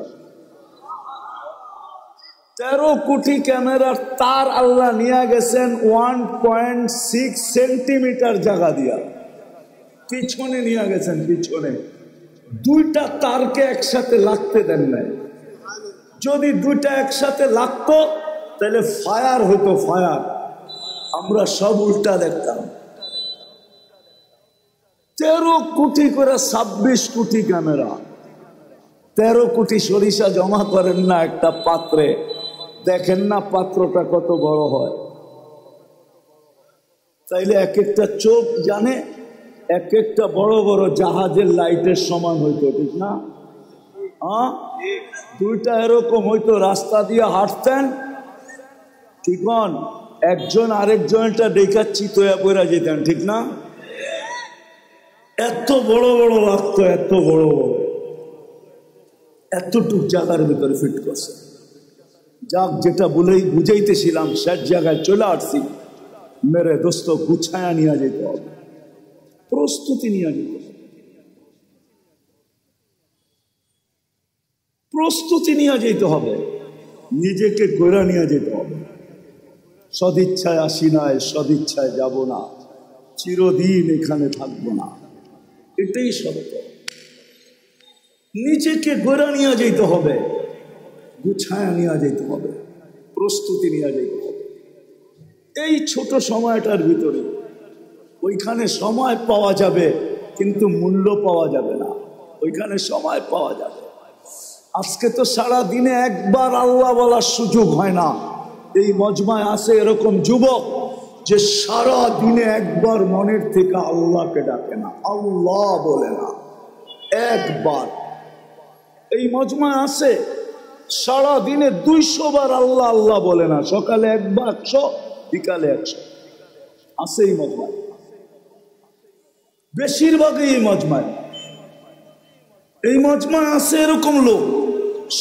13 কোটি ক্যামেরার তার আল্লাহ নিয়ে গেছেন 1.6 সেন্টিমিটার জায়গা দিয়া, পিছনে নিয়ে গেছেন। পিছনে 2টা তারকে একসাথে লাগতে দেন নাই। যদি 2টা একসাথে লাগতো তাহলে ফায়ার হতো, ফায়ার। আমরা সব উল্টা দেখতাম। 13 কোটি করে 26 কোটি ক্যামেরা। 13 কোটি সরিষা জমা করেন না একটা পাত্রে, দেখেন না পাত্রটা কত বড় হয়। তাইলে এক একটা চোখ জানে এক একটা বড় বড় জাহাজের লাইটের সমান হইতো, ঠিক না? হ্যাঁ, 2টা এরকম হইতো, রাস্তা দিয়ে হাঁটতেন, ঠিক না? একজন আরেকজনটা দেখা চিতয়া পড়া যেতেন, ঠিক না? এত বড় বড় লাগতো, এত বড় বড়, এতটুক জায়গার ভিতরে ফিট করছে। যাক, যেটা বলেই বুঝাইতেছিলাম শেষ জায়গায় চলে আসছি। মেরে দোস্ত, গুছায়া নিয়ে যেতে হবে, প্রস্তুতি নিয়ে যেতে হবে, প্রস্তুতি নিয়ে যেতে হবে, নিজেকে গড়া নিয়ে যেতে হবে। সদিচ্ছায় আসি নাই, সদিচ্ছায় যাব না, চিরদিন এখানে থাকবো না, এটাই সত্য। নিজেকে গড়া নিয়ে যেতে হবে, গুছায়া নিয়ে যেতে হবে, প্রস্তুতি নিয়ে যেতে হবে। এই ছোট সময়টার ভিতরে ওইখানে সময় পাওয়া যাবে, কিন্তু মূল্য পাওয়া যাবে না। ওইখানে সময় পাওয়া যাবে। আজকে তো সারা দিনে একবার আল্লাহ বলার সুযোগ হয় না। এই মজমায় আছে এরকম যুবক যে সারা দিনে একবার মনের থেকে আল্লাহকে ডাকে না, আল্লাহ বলে না একবার। এই মজমায় আছে সারা দিনে 200 বার আল্লাহ আল্লাহ বলে না, সকালে একবার 100, বিকালে 100। আছে এই মজমায়, বেশিরভাগই এই মজমায়। এই মজমায় আছে এরকম লোক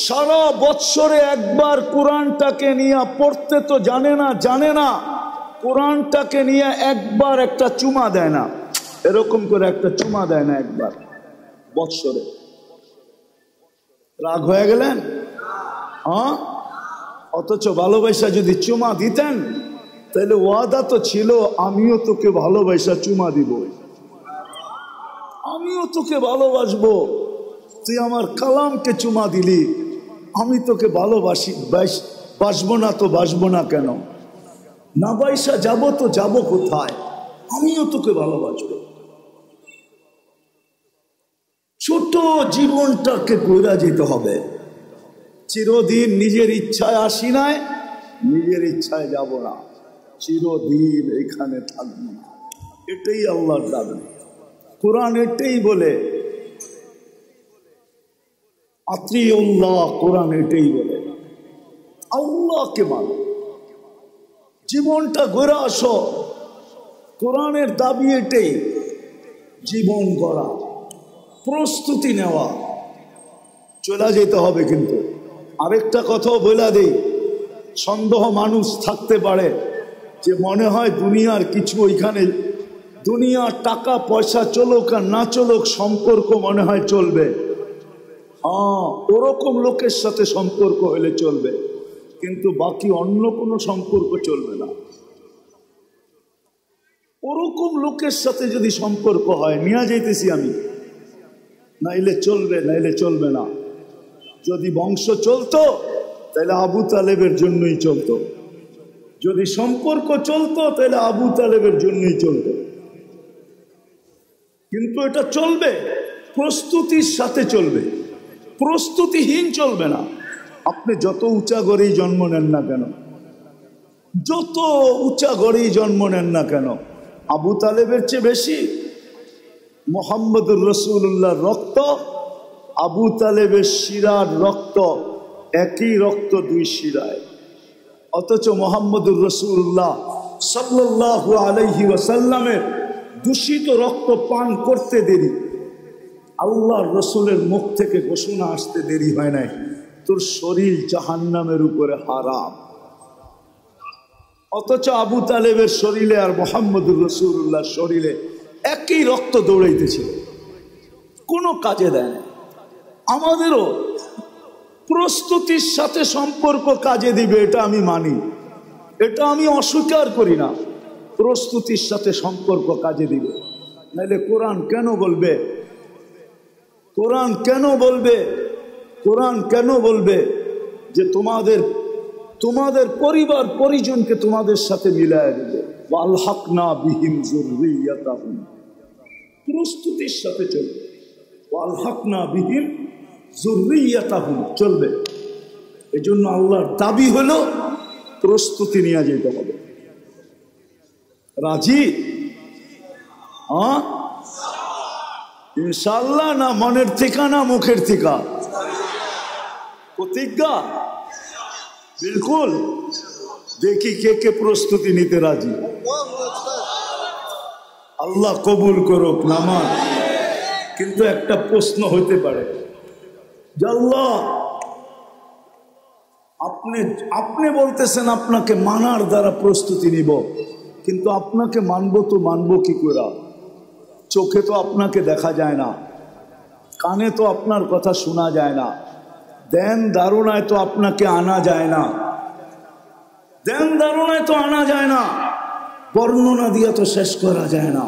সারা বৎসরে একবার কোরআনটাকে নিয়ে পড়তে তো জানে না, কোরআনটাকে নিয়ে একবার একটা চুমা দেয় না, এরকম করে একটা চুমা দেয় না একবার বৎসরে। রাগ হয়ে গেলেন? হ্যাঁ, অথচ ভালোবাসা যদি চুমা দিতেন তাহলে ওয়াদা তো ছিল, আমিও তোকে ভালোবাসা চুমা দিব, আমিও তোকে ভালোবাসবো। তুই আমার কালামকে চুমা দিলি, আমি তোকে ভালোবাসি, বাসবো না তো বাসবো না কেন? না বাইসা যাবো তো যাবো কোথায়? আমিও তোকে ভালোবাসবো। ছোট জীবনটাকে গড়া যেতে হবে। চিরদিন নিজের ইচ্ছায় আসি নাই, নিজের ইচ্ছায় যাব না, চিরদিন এখানে থাকবো না। এটাই আল্লাহর দাবি। কোরআন এটাই বলে, আতিউল্লাহ, কোরআন এটাই বলে আল্লাহকে মানো, জীবনটা গড়া আসো। কোরআনের দাবি এটাই, জীবন গড়া, প্রস্তুতি নেওয়া। চলে যেতে হবে। কিন্তু আরেকটা কথাও বলে দেই, সন্দেহ মানুষ থাকতে পারে যে মনে হয় দুনিয়ার কিছু ওইখানে, দুনিয়ার টাকা পয়সা চলুক আর না চলুক সম্পর্ক মনে হয় চলবে। হ্যাঁ, ওরকম লোকের সাথে সম্পর্ক হলে চলবে, কিন্তু বাকি অন্য কোনো সম্পর্ক চলবে না। ওরকম লোকের সাথে যদি সম্পর্ক হয়, নিয়ে যাইতেছি আমি, নাইলে চলবে, নাইলে চলবে না। যদি বংশ চলতো তাহলে আবু তালেবের জন্যই চলতো, যদি সম্পর্ক চলতো তাহলে আবু তালেবের জন্যই চলতো। কিন্তু এটা চলবে, প্রস্তুতির সাথে চলবে, প্রস্তুতিহীন চলবে না। আপনি যত উঁচা গড়েই জন্ম নেন না কেন, যত উঁচা গড়েই জন্ম নেন না কেন, আবু তালেবের চেয়ে বেশি মুহাম্মদুর রাসূলুল্লাহর রক্ত, আবু তালেবের শিরার রক্ত, একই রক্ত দুই শিরায়। অথচ মুহাম্মদুর রাসূলুল্লাহ সাল্লাল্লাহু আলাইহি ওয়াসাল্লামের দূষিত রক্ত পান করতে দেরি, আল্লাহর রসুলের মুখ থেকে ঘোষণা আসতে দেরি হয় নাই, তোর শরীর জাহান্নামের উপরে হারাম। অথচ আবু তালেবের শরীরে আর মুহাম্মদুর রাসূলুল্লাহর শরীরে একই রক্ত দৌড়াইতেছিল, কোনো কাজে দেয় না। আমাদেরও প্রস্তুতির সাথে সম্পর্ক কাজে দিবে, এটা আমি মানি, এটা আমি অস্বীকার করি না। প্রস্তুতির সাথে সম্পর্ক কাজে দিবে, নাহলে কোরআন কেন বলবে, কোরআন কেন বলবে, কোরআন কেন বলবে যে তোমাদের তোমাদের পরিবার পরিজনকে তোমাদের সাথে মিলায় দেবে, ওয়ালহাকনা বিহিম যুররিয়াতাহুম, প্রস্তুতির সাথে চলবে, ওয়ালহাকনা বিহিম যুররিয়াতাহুম চলবে। এই জন্য আল্লাহর দাবি হলো প্রস্তুতি নিয়ে যেতে হবে। রাজি? হ্যাঁ ইনশাআল্লাহ, না মনের থেকে না মুখের থেকে? প্রতিজ্ঞা? বিলকুল। দেখি কে কে প্রস্তুতি নিতে রাজি। আল্লাহ কবুল করুক নামাজ। কিন্তু একটা প্রশ্ন হইতে পারে যে আল্লাহ আপনি বলতেছেন আপনাকে মানার দ্বারা প্রস্তুতি নিব, কিন্তু আপনাকে মানবো তো মানবো কি করে? চোখে তো আপনাকে দেখা যায় না, কানে তো আপনার কথা শোনা যায় না, ধ্যান ধারণায় তো আপনাকে আনা যায় না, ধ্যান ধারণায় তো আনা যায় না, বর্ণনা দিয়ে তো শেষ করা যায় না।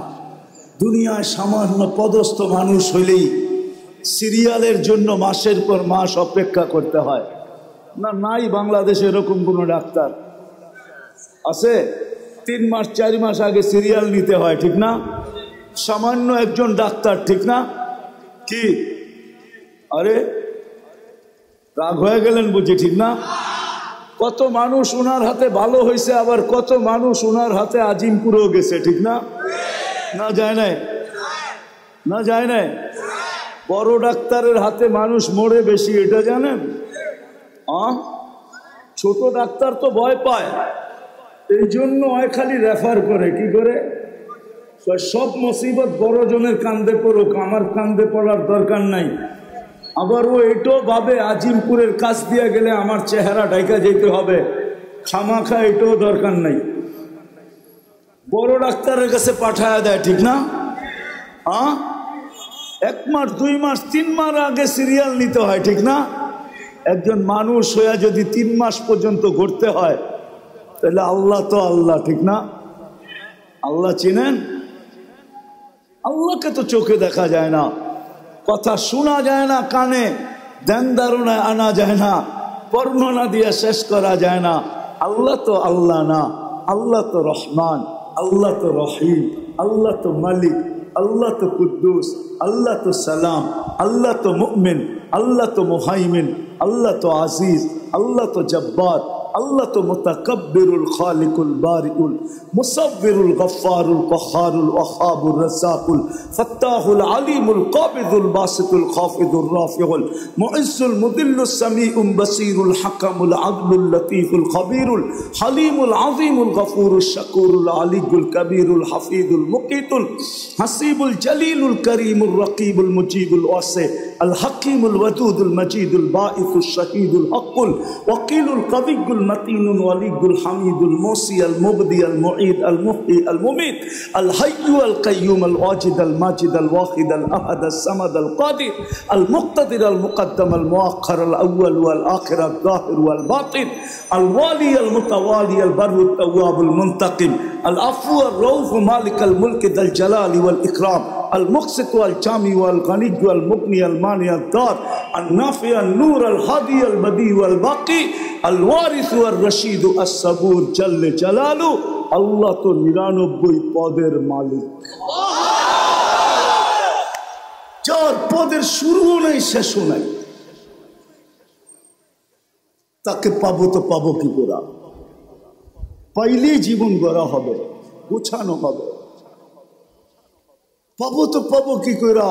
দুনিয়ায় সামান্য পদস্থ মানুষ হইলেই সিরিয়ালের জন্য মাসের পর মাস অপেক্ষা করতে হয় না? নাই বাংলাদেশে এরকম কোনো ডাক্তার আছে? 3 মাস 4 মাস আগে সিরিয়াল নিতে হয়, ঠিক না? সামান্য একজন ডাক্তার, ঠিক না? কি আরে রাগ হয়ে গেলেন বুঝি, ঠিক না? কত মানুষ ওনার হাতে ভালো হয়েছে, আবার কত মানুষ ওনার হাতে আজিমপুরেও গেছে, ঠিক না? না যায় নাই, না যায় নাই। বড় ডাক্তারের হাতে মানুষ মরে বেশি, এটা জানেন? ছোট ডাক্তার তো ভয় পায়, এই জন্য হয় খালি রেফার করে। কি করে? সব মুসিবত বড় জনের কান্দে পড়ুক, আমার কান্দে পড়ার দরকার নাই। আবার ও এটাও ভাবে আজিমপুরের কাছ দিয়ে গেলে আমার চেহারা ঢাকা যেতে হবে, খামাখা এটাও দরকার নাই, বড় ডাক্তারের কাছে পাঠায় দেয়, ঠিক না? 1 মাস 2 মাস 3 মাস আগে সিরিয়াল নিতে হয়, ঠিক না? একজন মানুষ হয়ে যদি 3 মাস পর্যন্ত ঘুরতে হয়, তাহলে আল্লাহ তো আল্লাহ, ঠিক না? আল্লাহ চিনেন? আল্লাহকে তো চোখে দেখা যায় না, কথা শোনা যায় না কানে, ধ্যান ধারণায় আনা যায় না, বর্ণনা দিয়ে শেষ করা যায় না। আল্লাহ তো আল্লাহ না, আল্লাহ তো রহমান, আল্লাহ তো রহিম, আল্লাহ তো মালিক, আল্লাহ তো কুদ্দুস, আল্লাহ তো সালাম, আল্লাহ তো মুমিন, আল্লাহ তো মুহাইমিন, আল্লাহ তো আজিজ, আল্লাহ তো জব্বার, আল্লাহ তো মুতাকাব্বিরুল খালিকুল বারিউল মুসাব্বিরুল গফফারুল কহারুল ওয়াহাবুর রাসাকুল ফাত্তাহুল আলিমুল কাবিদুল বাসিতুল খাফিদুর রাফিউল মুইজ্জুল মুদিল্লুস সামিউম বাসিরুল হাকামুল আদলুল লতীফুল খবীরুল হালিমুল আযীমুল গফুরুশ শাকুরুল আলিয়ুল কবীরুল হাফিজুল মুকিতুল হাসিবুল জলিলুল করিমুর রকিবুল মুজিবুল ওয়াসি আল হাকিমুল ওয়াদুদুল মজিদুল বাঈসুশ শাহীদুল হকুল ওয়াকিলুল কবিয়ুল المتين الولي الحميد الموصي المبدي المعيد المحيي المميت الحي القيوم الواجد الماجد الواحد الأحد الصمد القادر المقتدر المقدم المؤخر الأول والآخر الظاهر والباطن الوالي المتوالي البر التواب المنتقم العفو الرؤوف مالك الملك ذا الجلال والإكرام المقسط والجامع والغني والمغني المانع الدار النافع النور الهادي البديع والباقي الوارث والرشيد الصبور جل جلاله আল্লাহ তো 99 পদের মালিক যার পদের শুরুও নাই শেষও নাই তাকে পাবো তো পাবো কি করে পাইলেই জীবন গড়া হবে গোছানো হবে পাবো তো পাবো কি করে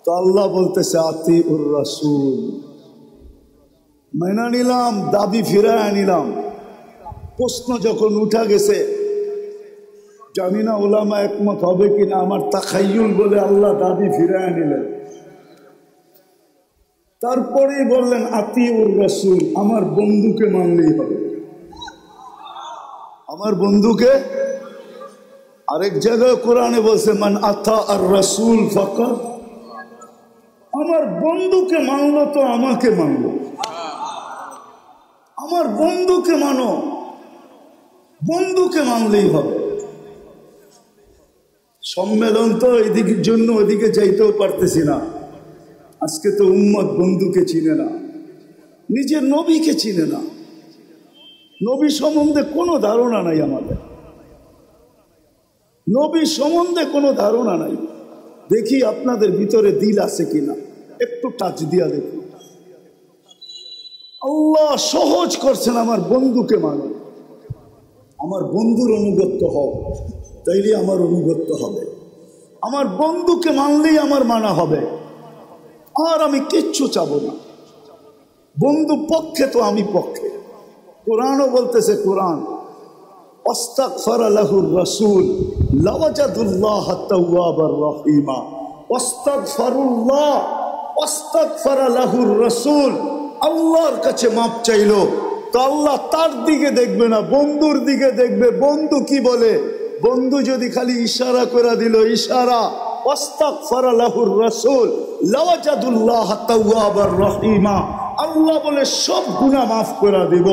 তো আল্লাহ বলতেছে আতিউর রাসূল মাইনা নিলাম দাবি ফিরায় নিলাম প্রশ্ন যখন উঠা গেছে জানি না উলামা একমত হবে কিনা আমার তাখায়ুল বলে আল্লাহ দাবি ফিরায় নিলেন তারপরেই বললেন আতিউর রাসূল আমার বন্ধুকে মানলেই হবে আমার বন্ধুকে আরেক জায়গায় কোরআনে বলছে মান আতা আর রাসূল ফাকাত আমার বন্ধুকে মানলো তো আমাকে মানলো আমার বন্ধুকে মানো বন্ধুকে মানলেই হবে সম্মেলন তো এদিকের জন্য ওদিকে যাইতেও পারতেছি না আজকে তো উম্মত বন্ধুকে চিনে না নিজের নবীকে চিনে না নবী সম্বন্ধে কোনো ধারণা নাই আমাদের নবী সম্বন্ধে কোনো ধারণা নাই দেখি আপনাদের ভিতরে দিল আছে কিনা একটু টাচ দিয়া দেখুন আল্লাহ সহজ করছেন আমার বন্ধুকে মানে আমার বন্ধুর অনুগত্য হও তাইলে আমার অনুগত্য হবে আমার বন্ধুকে মানলেই আমার মানা হবে আর আমি কিচ্ছু চাবো না বন্ধু পক্ষে তো আমি পক্ষে কোরআনও বলতেছে কোরআন আস্তাগফারা লাহুর রাসূল লাওয়াজাদুল্লাহ তাওয়াবার রহিমা আস্তাগফারুল্লাহ আস্তাগফারা লাহুর রাসূল আল্লাহর কাছে মাপ চাইলো তো আল্লাহ তার দিকে দেখবে না বন্ধুর দিকে দেখবে বন্ধু কি বলে বন্ধু যদি খালি ইশারা করে দিল ইশারা আস্তাগফারা লাহুর রাসূল লাওয়াজাদুল্লাহ তাওয়াবার রহিমা আল্লাহ বলে সব গুনাহ মাফ করে দিব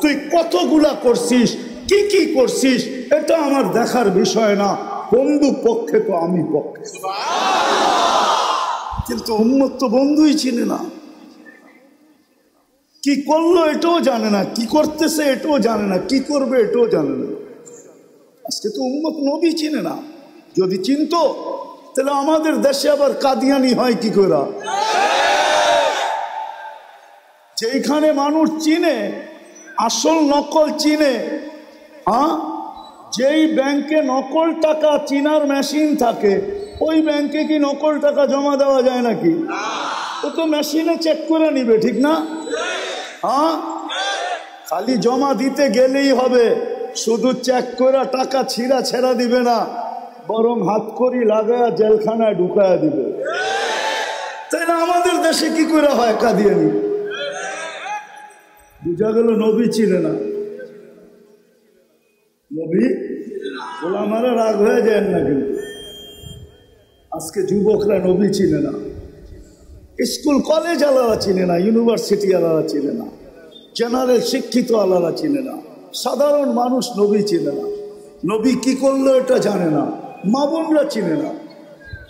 তুই কতগুলা করছিস কি কি করছিস এটা আমার দেখার বিষয় না বন্ধু পক্ষে তো আমি পক্ষে কিন্তু উম্মত তো বন্ধুই চিনে না কি করলো এটাও জানে না কি করতেছে এটাও জানে না কি করবে এটাও জানে না আজকে তো উম্মত নবী চিনে না যদি চিনতো তাহলে আমাদের দেশে আবার কাদিয়ানি হয় কি করে যেখানে মানুষ চিনে আসল নকল চিনে হ্যাঁ যেই ব্যাংকে নকল টাকা চিনার মেশিন থাকে ওই ব্যাংকে কি নকল টাকা জমা দেওয়া যায় নাকি ও তো মেশিনে চেক করে নিবে ঠিক না হ্যাঁ খালি জমা দিতে গেলেই হবে শুধু চেক করে টাকা ছিঁড়া ছেড়া দিবে না বরং হাত করি লাগায়া জেলখানায় ঢুকায়া দিবে তাই না আমাদের দেশে কি করে হয় কাদিয়ানি বুঝা গেল নবী চিনে না নবী ওলামারা রাগ হয়ে যায় না কিন্তু আজকে যুবকরা নবী চিনে না স্কুল কলেজ আলাদা চিনে না ইউনিভার্সিটি আলাদা চিনে না জেনারেল শিক্ষিত আলাদা চিনে না সাধারণ মানুষ নবী চিনে না নবী কি করলো এটা জানে না মা বোনরা চিনে না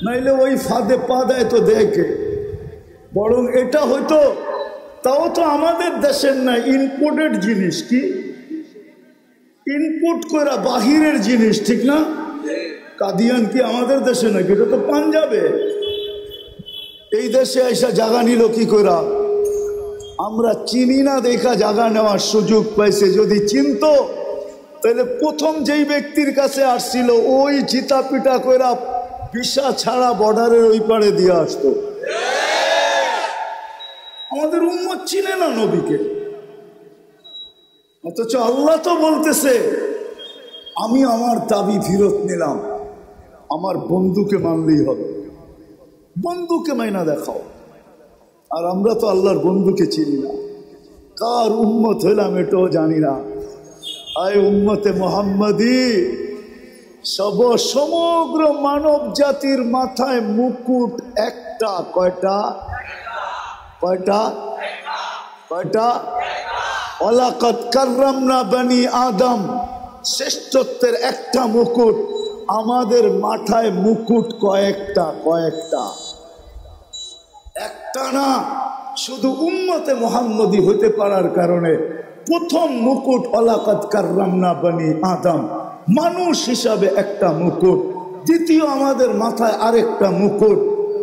নাইলে ওই ফাঁদে পা দেয় তো দেখে বরং এটা হয়তো তাও তো আমাদের দেশের না ইম্পোর্টেড জিনিস কি ইনপুট করা বাহিরের জিনিস ঠিক না কাদিয়ান কি আমাদের দেশে নাকি এটা তো পাঞ্জাবে এই দেশে এসে জায়গা নিল কি করা আমরা চিনি না দেখা জায়গা নেওয়ার সুযোগ পাইছে যদি চিনত তাহলে প্রথম যেই ব্যক্তির কাছে আসছিল ওই চিতা পিটা কইরা ভিসা ছাড়া বর্ডারের ওই পারে দিয়ে আসতো আমাদের উম্মত চিনে না নবীকে অথচ আল্লাহ তো বলতেছে আমি আমার দাবি ফেরত নিলাম আমার বন্ধুকে মানলেই হবে বন্ধুকে মাইনা দেখাও আর আমরা তো আল্লাহর বন্ধুকে চিনি না কার উম্মত হইলাম এটাও জানি না। আয় উম্মতে মোহাম্মদী, সমগ্র মানব জাতির মাথায় মুকুট একটা। কয়টা? কয়টা? কয়টা? ওয়ালাকাদ কাররামনা বনি আদম, শ্রেষ্ঠত্বের একটা মুকুট। আমাদের মাথায় মুকুট কয়েকটা? কয়েকটা? একটা না। শুধু উম্মতে মুহাম্মদী হতে পারার কারণে প্রথম মুকুট ওয়ালাকাদ কাররামনা বনি আদম, মানুষ হিসাবে একটা মুকুট। দ্বিতীয় আমাদের মাথায় আরেকটা মুকুট,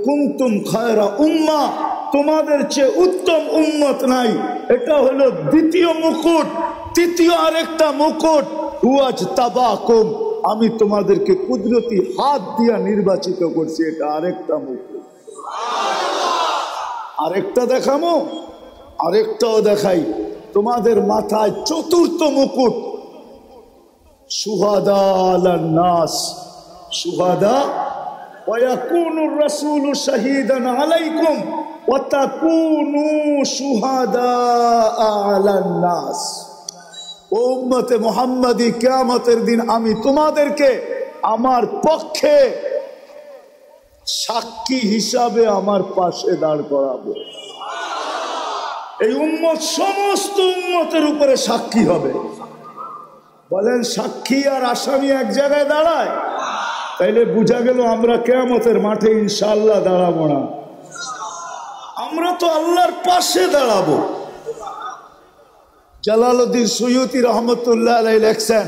কুনতুম খায়রা উম্মাহ, তোমাদের চেয়ে উত্তম উম্মত নাই, এটা হলো দ্বিতীয় মুকুট। তৃতীয় আরেকটা মুকুট, ওয়াজতাবাকুম, আমি তোমাদেরকে কুদরতি হাত দিয়া নির্বাচিত করছি, এটা আরেকটা মুকুট। আরেকটা দেখামো, আরেকটাও দেখাই। তোমাদের মাথায় চতুর্থ মুকুট, শুহাদা আলান নাস, শুহাদা ওয়ায়াকুনুর রাসূলু শাহীদান আলাইকুম ওয়া তাকুনু শুহাদা আলান নাস। ও উম্মতে মুহাম্মাদি, কিয়ামতের দিন আমি তোমাদেরকে আমার পক্ষে সাক্ষী হিসাবে আমার পাশে দাঁড় করাবো। এই উম্মত সমস্ত উম্মতের উপরে সাক্ষী হবে। বলেন সাক্ষী আর আসামি এক জায়গায় দাঁড়ায়? তাইলে বোঝা গেল আমরা কিয়ামতের মাঠে ইনশাআল্লাহ দাঁড়াবো না, আমরা তো আল্লাহর পাশে দাঁড়াবো। জালালউদ্দিন সুয়ুতি রহমতুল্লাহ আলাইহি লেখছেন,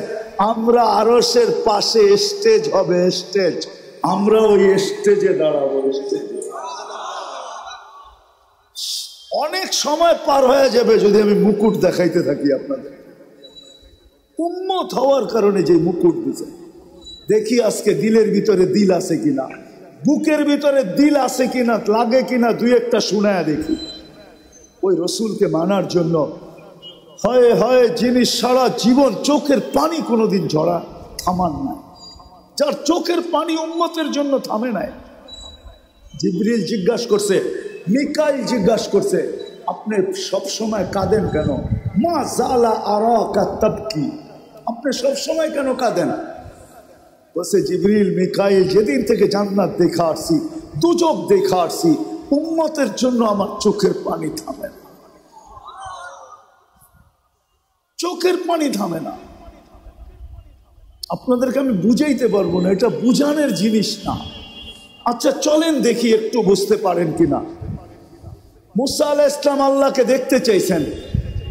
আমরা আরশের পাশে স্টেজ হবে, স্টেজ, আমরা ওই স্টেজে দাঁড়াবো। স্টেজে অনেক সময় পার হয়ে যাবে যদি আমি মুকুট দেখাইতে থাকি আপনাদের। উম্মত হওয়ার কারণে যে মুকুট দিছে, দেখি আজকে দিলের ভিতরে দিল আছে কিনা, বুকের ভিতরে দিল আছে কিনা, লাগে কিনা, দুই একটা শুনায়া দেখি। ওই রসুলকে মানার জন্য হয় হয় যিনি সারা জীবন চোখের পানি কোনোদিন ঝরা থামান নাই, যার চোখের পানি উম্মতের জন্য থামে নাই। জিবরিল জিজ্ঞাসা করছে, মিকাইল জিজ্ঞাসা করছে, আপনি সব সময় কাঁদেন কেন? মা জালা আরাকা তাবকি, আপনি সব সময় কেন কাঁদেন? বলছে জিবরিল, মিকাইল, যেদিন থেকে জান্নাত দেখা আসছি, দুজক দেখা আসছি, উম্মতের জন্য আমার চোখের পানি থামে না, চোখের পানি থামে না। আপনাদেরকে আমি বুঝাইতে পারবো না, এটা বুঝানোর জিনিস না। আচ্ছা চলেন দেখি একটু বুঝতে পারেন কিনা। মুসা আলাইহিস সালাম আল্লাহকে দেখতে চাইছেন,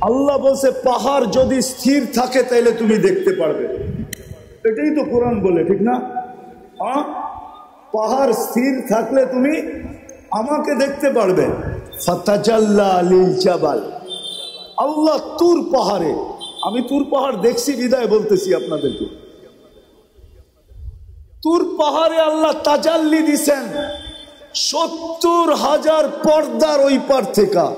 আল্লাহ বলছে পাহাড় যদি স্থির থাকে তাহলে তুমি দেখতে পারবে। এটাই তো কোরআন বলে, ঠিক না? পাহাড় স্থির থাকলে তুমি আমাকে দেখতে পারবে। ফাতাজাল্লা লিল জাবাল, আল্লাহ তুর পাহাড়ে, আমি তুর পাহাড় দেখছি বিদায় বলতেছি আপনাদেরকে, তুর পাহাড়ে আল্লাহ তাজাল্লি দিছেন ৭০,০০০ পর্দার ওই পার থেকে।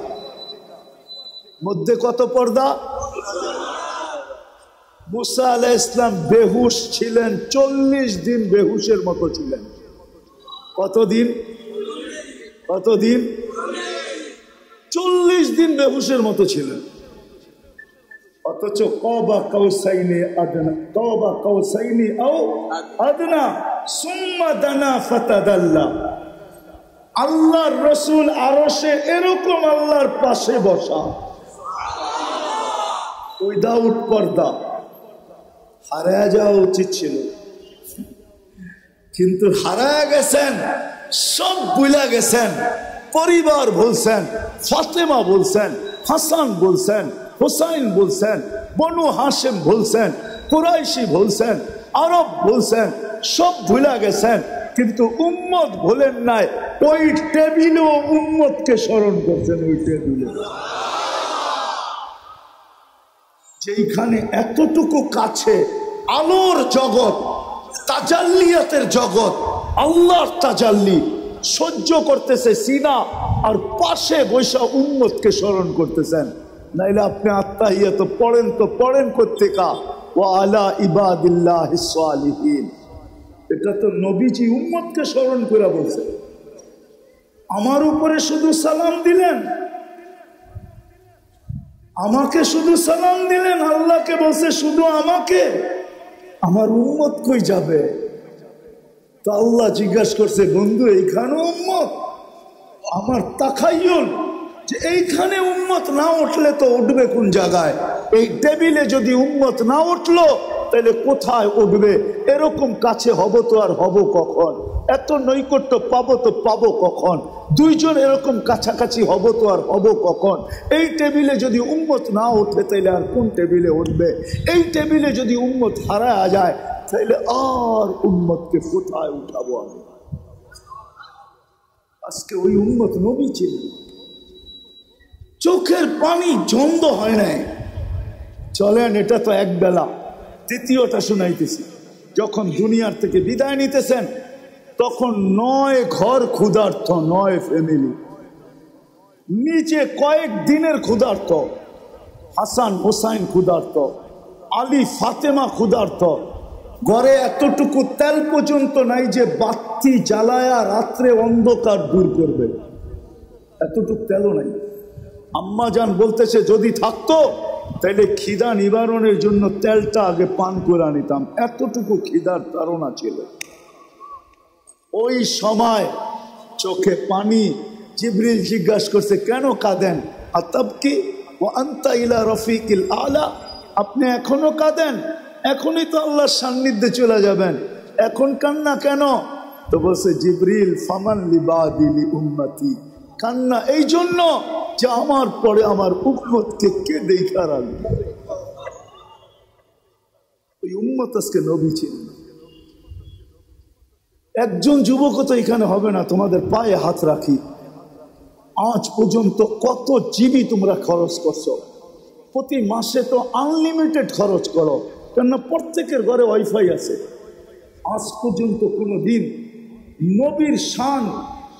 মধ্যে কত পর্দা? মুসা আলাইহিস সালাম বেহুশ ছিলেন, ৪০ দিন বেহুশের মতো ছিলেন। কতদিন? কতদিন? ৪০ দিন বেহুশের মতো ছিলেন। অথচ কবা কাউসাইনি আদনা, কবা কাউসাইনি আও আদনা সুম্মা দানা ফাতাদাল্লা। আল্লাহর রসুল আরশে এরকম আল্লাহর পাশে বসা, উইদাউট পর্দা। হারায় যাওয়া উচিত ছিল, কিন্তু হারায় গেছেন, সব ভুলে গেছেন। পরিবার বলছেন, ফাতেমা বলছেন, হাসান বলছেন, হুসাইন বলছেন, বনু হাশেম বলছেন, কুরাইশি বলছেন, আরব বলছেন, সব ভুলে গেছেন। কিন্তু উম্মত ভুলেন নাই, ওই টেবিলেও উম্মতকে স্মরণ করছেন। ওই টেবিলে যেখানে এতটুকু কাছে আলোর জগৎ, তাজাল্লিয়াতের জগৎ, আল্লাহর তাজাল্লি সহ্য করতেছে সিনা, আর পাশে বৈশা উম্মতকে স্মরণ করতেছেন। নাইলে আপনি আত্তাহিয়াত পড়েন তো পড়েন কোত্থেকা, ওয়া আলা ইবাদিল্লাহিস সালিহিন, এটা তো নবীজি উম্মতকে স্মরণ করে বলছে। আমার উপরে শুধু সালাম দিলেন, আমাকে শুধু সালাম দিলেন, আল্লাহকে বলছে শুধু আমাকে, আমার উম্মত কই যাবে? তো আল্লাহ জিজ্ঞাসা করছে, বন্ধু এইখানে উম্মত? আমার তাখাইয়ুল যে এইখানে উম্মত না উঠলে তো উঠবে কোন জায়গায়? এই টেবিলে যদি উম্মত না উঠলো তাহলে কোথায় উঠবে? এরকম কাছে হব তো আর হব কখন? এত নৈকট্য পাবো তো পাবো কখন? দুইজন এরকম কাছাকাছি হব তো আর হব কখন? এই টেবিলে যদি উম্মত না ওঠে তাহলে আর কোন টেবিলে উঠবে? এই টেবিলে যদি উম্মত হারায় যায় তাহলে আর উম্মতকে কোথায় উঠাবো আমি? আজকে ওই উম্মত নবী ছিলেন, চোখের পানি জন্দ হয় নাই। চলেন, এটা তো এক বেলা। দ্বিতীয়টা শুনাইতেছি। যখন দুনিয়ার থেকে বিদায় নিতেছেন তখন 9 ঘর ক্ষুধার্ত, 9 ফ্যামিলি, নিচে কয়েক দিনের ক্ষুধার্ত। হাসান হোসাইন ক্ষুধার্ত, আলী ফাতেমা ক্ষুধার্ত। ঘরে এতটুকু তেল পর্যন্ত নাই যে বাতি জ্বালায়া রাত্রে অন্ধকার দূর করবে, এতটুকু তেলও নাই। আম্মা জান বলতেছে যদি থাকতো তাহলে খিদা নিবারণের জন্য তেলটা আগে পান করে নিতাম, এতটুকু খিদার তাড়না ছিল। ওই সময় চোখে পানি। জিবরিল জিজ্ঞাসা করছে, কেন কাঁদেন? আতাবকি ওয়া আনতা ইলা রফিকিল আলা, আপনি এখনো কাঁদেন? এখনই তো আল্লাহর সান্নিধ্যে চলে যাবেন, এখন কান্না কেন? তো বলছে জিবরিল, ফামান লিবাদি লি উম্মতি, কান্না এই জন্য যে আমার পরে আমার উম্মতকে কে দেখা রাখবে। ওই উম্মত আজকে নবী ছিলেন। একজন যুবক তো এখানে হবে না, তোমাদের পায়ে হাত রাখি। আজ পর্যন্ত কত জিবি তোমরা খরচ করছো? প্রতি মাসে তো আনলিমিটেড খরচ করো, কেননা প্রত্যেকের ঘরে ওয়াইফাই আছে। আজ পর্যন্ত কোনো দিন নবীর শান,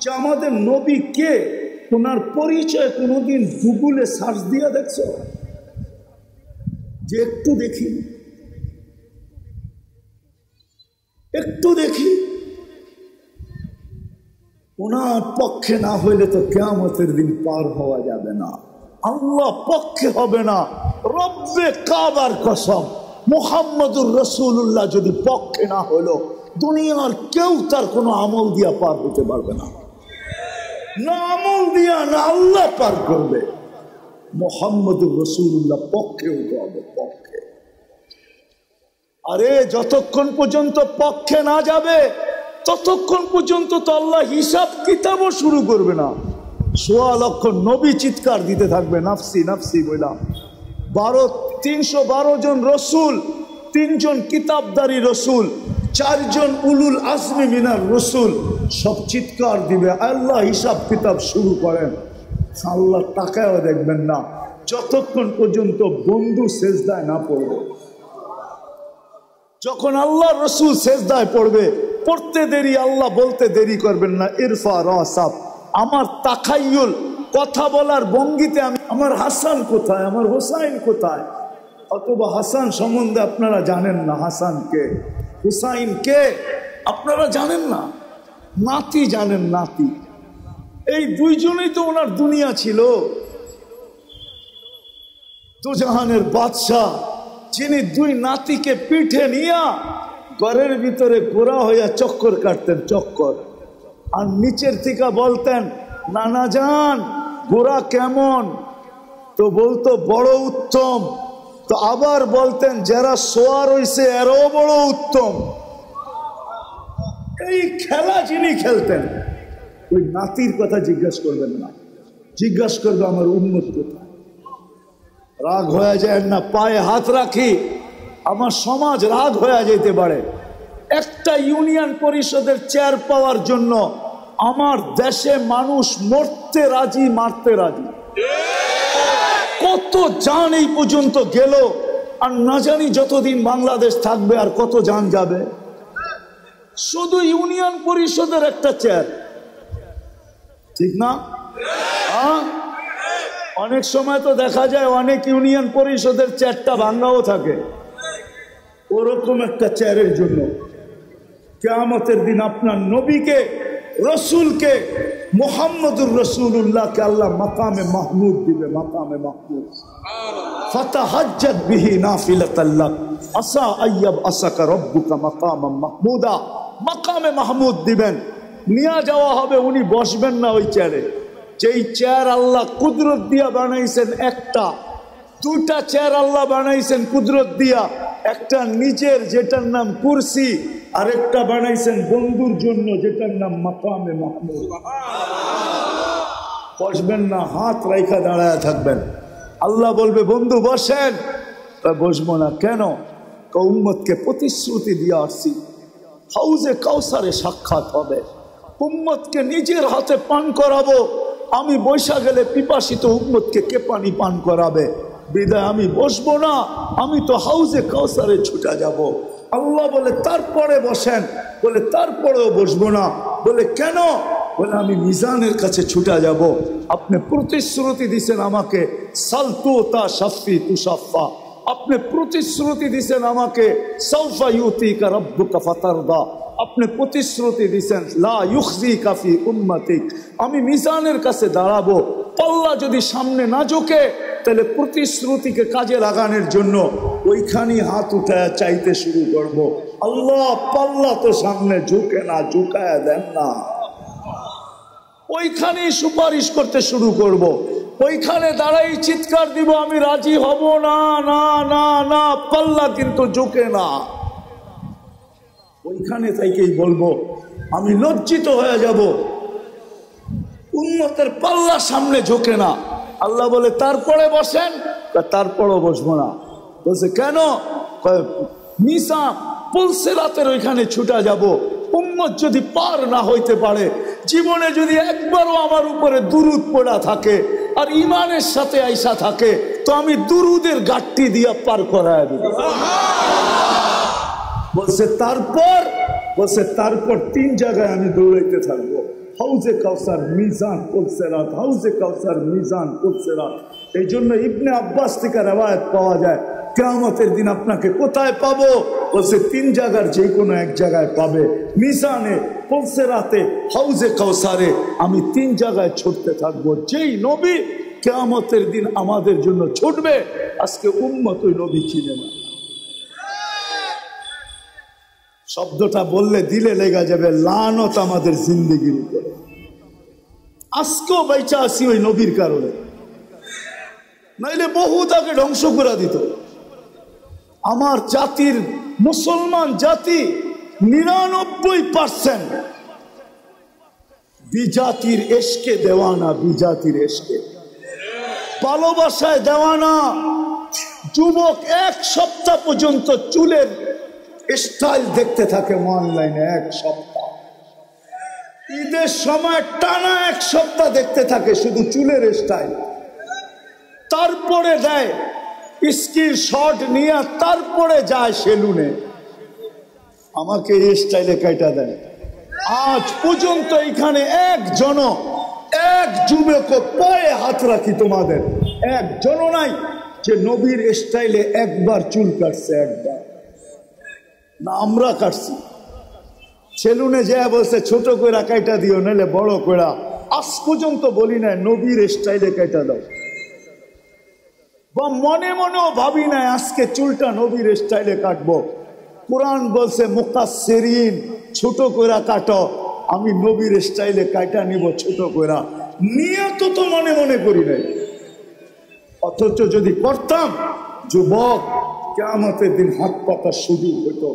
যে আমাদের নবী কে, ওনার পরিচয় কোনোদিন গুগলে সার্চ দিয়া দেখছো? যে একটু দেখি, একটু দেখি। ওনার পক্ষে না হইলে তো কিয়ামতের দিন পার হওয়া যাবে না। আল্লাহ পক্ষে হবে না, রব্বে কাবার কসম, মুহাম্মদুর রাসূলুল্লাহ যদি পক্ষে না হলো, দুনিয়ার কেউ তার কোনো আমল দিয়া পার হতে পারবে না। না আমল দিয়া না আল্লাহ পার করবে। মুহাম্মদুর রাসূলুল্লাহ পক্ষে হতে হবে, পক্ষে। আরে যতক্ষণ পর্যন্ত পক্ষে না যাবে ততক্ষণ পর্যন্ত তো আল্লাহ হিসাব কিতাবও শুরু করবে না। ১৬ লক্ষ নবী চিৎকার দিতে থাকবে নাফসি নাফসি বললাম। 312 জন রসুল, 3 জন কিতাবদারি রসুল, 4 জন উলুল আজমি মিনার রসুল, সব চিৎকার দিবে, আল্লাহ হিসাব কিতাব শুরু করেন। আল্লাহ তাকায়ও দেখবেন না যতক্ষণ পর্যন্ত বন্ধু সেজদায় না পড়বে। যখন আল্লাহ রসুল সেজদায় পড়বে, পড়তে দেরি, আল্লাহ বলতে দেরি করবেন না, ইরফা রাসাব, আমার তাখাইয়ুল, কথা বলার ভঙ্গিতে আমি, আমার হাসান কোথায়, আমার হোসাইন কোথায়? অথবা হাসান সম্বন্ধে আপনারা জানেন না, হাসান কে, হুসাইন কে আপনারা জানেন না, নাতি জানেন, নাতি। এই দুইজনেই তো ওনার দুনিয়া ছিল। দুজাহানের বাদশাহ, যিনি 2 নাতিকে পিঠে নিয়া ঘরের ভিতরে ঘোরা হইয়া চক্কর কাটতেন, চক্কর, আর নিচের থেকে বলতেন নানা যান ঘোরা কেমন? তো বলতো বড় উত্তম। তো আবার বলতেন যারা সোয়ার হইছে এরও বড় উত্তম। এই খেলা যিনি খেলতেন, ওই নাতির কথা জিজ্ঞাসা করবেন না, জিজ্ঞাসা করবে আমার উম্মত কোথায়। রাগ হয়ে যায় না, পায়ে হাত রাখি, আমার সমাজ রাগ হয়ে যেতে পারে। একটা ইউনিয়ন পরিষদের চেয়ার পাওয়ার জন্য আমার দেশে মানুষ মরতে রাজি, মারতে রাজি। কত জান এই পর্যন্ত গেল, আর না জানি যতদিন বাংলাদেশ থাকবে আর কত জান যাবে। শুধু ইউনিয়ন পরিষদের একটা চেয়ার, ঠিক না? অনেক সময় তো দেখা যায় অনেক ইউনিয়ন পরিষদের চেয়ারটা ভাঙ্গাও থাকে। ওরকম একটা চেয়ারের জন্য কিয়ামতের দিন আপনার নবীকে রসুলকে মুহাম্মদুর রাসূলুল্লাহকে আল্লাহ মাকামে মাহমুদ দিবে, মাকামে মাহমুদ। ফাতাহাজ্জাত বিহি নাফিলাতাল লাক আসা আইয়াব আসাকা রব্বুকা মাকামান মাহমুদা। মাকামে মাহমুদ দিবেন, নিয়ে যাওয়া হবে, উনি বসবেন না ওই চেয়ারে। যেই চেয়ার আল্লাহ কুদরত দিয়া বানাইছেন, একটা দুটা চেয়ার আল্লাহ বানাইছেন কুদরত দিয়া, একটা নিজের যেটার নাম কুরসি, আরেকটা বানাইছেন বন্ধুর জন্য যেটার নাম মাকামে মাহমুদ। বসবেন না, হাত রাইখা দাঁড়ায় থাকবেন। আল্লাহ বলবে বন্ধু বসেন, বসবো না কেন? উম্মতকে প্রতিশ্রুতি দিয়ে আসছি হাউজে কাউসারে সাক্ষাৎ হবে, উম্মতকে নিজের হাতে পান করাবো। আমি বৈশা গেলে পিপাসিত উম্মতকে কে পানি পান করাবে? বিদায় আমি বসবো না, আমি তো হাউজে কাউসারে ছুটে যাব। আল্লাহ বলে তারপরে বসেন, বলে তারপরেও বসবো না। বলে কেন? বলে আমি মিজানের কাছে ছুটে যাব। আপনি প্রতিশ্রুতি দিছেন আমাকে সালতু তা শাফি তুষাফা, আপনি প্রতিশ্রুতি দিছেন আমাকে সাউফা ইউতিকা রাব্বুকা ফাতারদা, আপনি প্রতিশ্রুতি দিছেন লা ইউখজিকা ফি উম্মতিক, আমি মিজানের কাছে দাঁড়াবো। পাল্লা যদি সামনে না ঝুঁকে তাহলে প্রতিশ্রুতিকে কাজে লাগানোর জন্য ওইখানে হাত উঠায় চাইতে শুরু করব। আল্লাহ পাল্লা তো সামনে ঝুঁকে না, ঝুঁকায় দেন না। ওইখানেই সুপারিশ করতে শুরু করব, ওইখানে দাঁড়াই চিৎকার দিব আমি রাজি হব না, না না না, পাল্লা কিন্তু ঝুঁকে না। ওইখানে থেকেই বলবো আমি লজ্জিত হয়ে যাব, উম্মতের পাল্লা সামনে ঝুঁকে না। আল্লাহ বলে তারপরে বসেন, তারপরও বসবো না। বলছে কেন? মিসা পুলসিরাতের ওইখানে ছুটা যাব। উম্মত যদি পার না হইতে পারে, জীবনে যদি একবারও আমার উপরে দুরুদ পড়া থাকে আর ইমানের সাথে আইসা থাকে, তো আমি দুরুদের গাট্টি দিয়া পার করায় দিব। বলছে তারপর 3 জায়গায় আমি দৌড়াইতে থাকবো, হাউজে কাউসার, মিজান, পুলসিরাত, হাউজে কাউসার, মিজান, পুলসিরাত। এই জন্য ইবনে আব্বাস থেকে রওয়ায়াত পাওয়া যায় কিয়ামতের দিন আপনাকে কোথায় পাবো? বলছে 3 জায়গার যে কোনো এক জায়গায় পাবে, মিজানে, পুলসিরাতে, হাউজে কাউসারে। আমি 3 জায়গায় ছুটতে থাকবো। যেই নবী কিয়ামতের দিন আমাদের জন্য ছুটবে, আজকে উম্মত ওই নবী চিনে না। শব্দটা বললে দিলে লেগে যাবে, লানত আমাদের জিন্দেগির উপরে। আজকেও বেঁচে আছি ওই নবীর কারণে, নাইলে বহু তাকে ধ্বংস করে দিত। আমার জাতির, মুসলমান জাতি 99% বিজাতির এশকে দেওয়ানা, বিজাতির এশকে, ভালোবাসায় দেওয়ানা। যুবক 1 সপ্তাহ পর্যন্ত চুলের স্টাইল দেখতে থাকে অনলাইনে, 1 সপ্তাহ। ঈদের সময় টানা 1 সপ্তাহ দেখতে থাকে শুধু চুলের স্টাইল। তারপরে দেয় স্ক্রিনশট নিয়ে, তারপরে যায় সেলুনে, আমাকে এই স্টাইলে কাটা দেয়। আজ পর্যন্ত এখানে এক যুবক পায়ে হাত রাখি তোমাদের, একজনও নাই যে নবীর স্টাইলে একবার চুল কাটছে, একবার না। আমরা কাটছি, সেলুনে যায় বলছে ছোট কইরা কাইটা দিও, নাহলে বড় কইরা। আজ পর্যন্ত বলি না নবীর স্টাইলে কাইটা দাও, বা মনে মনেও ভাবি না আজকে চুলটা নবীর স্টাইলে কাটবো। কোরআন বলছে মুকাসসিরিন, ছোট কইরা কাটো, আমি নবীর স্টাইলে কাইটা নিব ছোট কইরা। নিয়ত তো মনে মনে করি নাই, অথচ যদি করতাম, যুবক কিয়ামতের দিন হাত পাতা সুযোগ হইতো,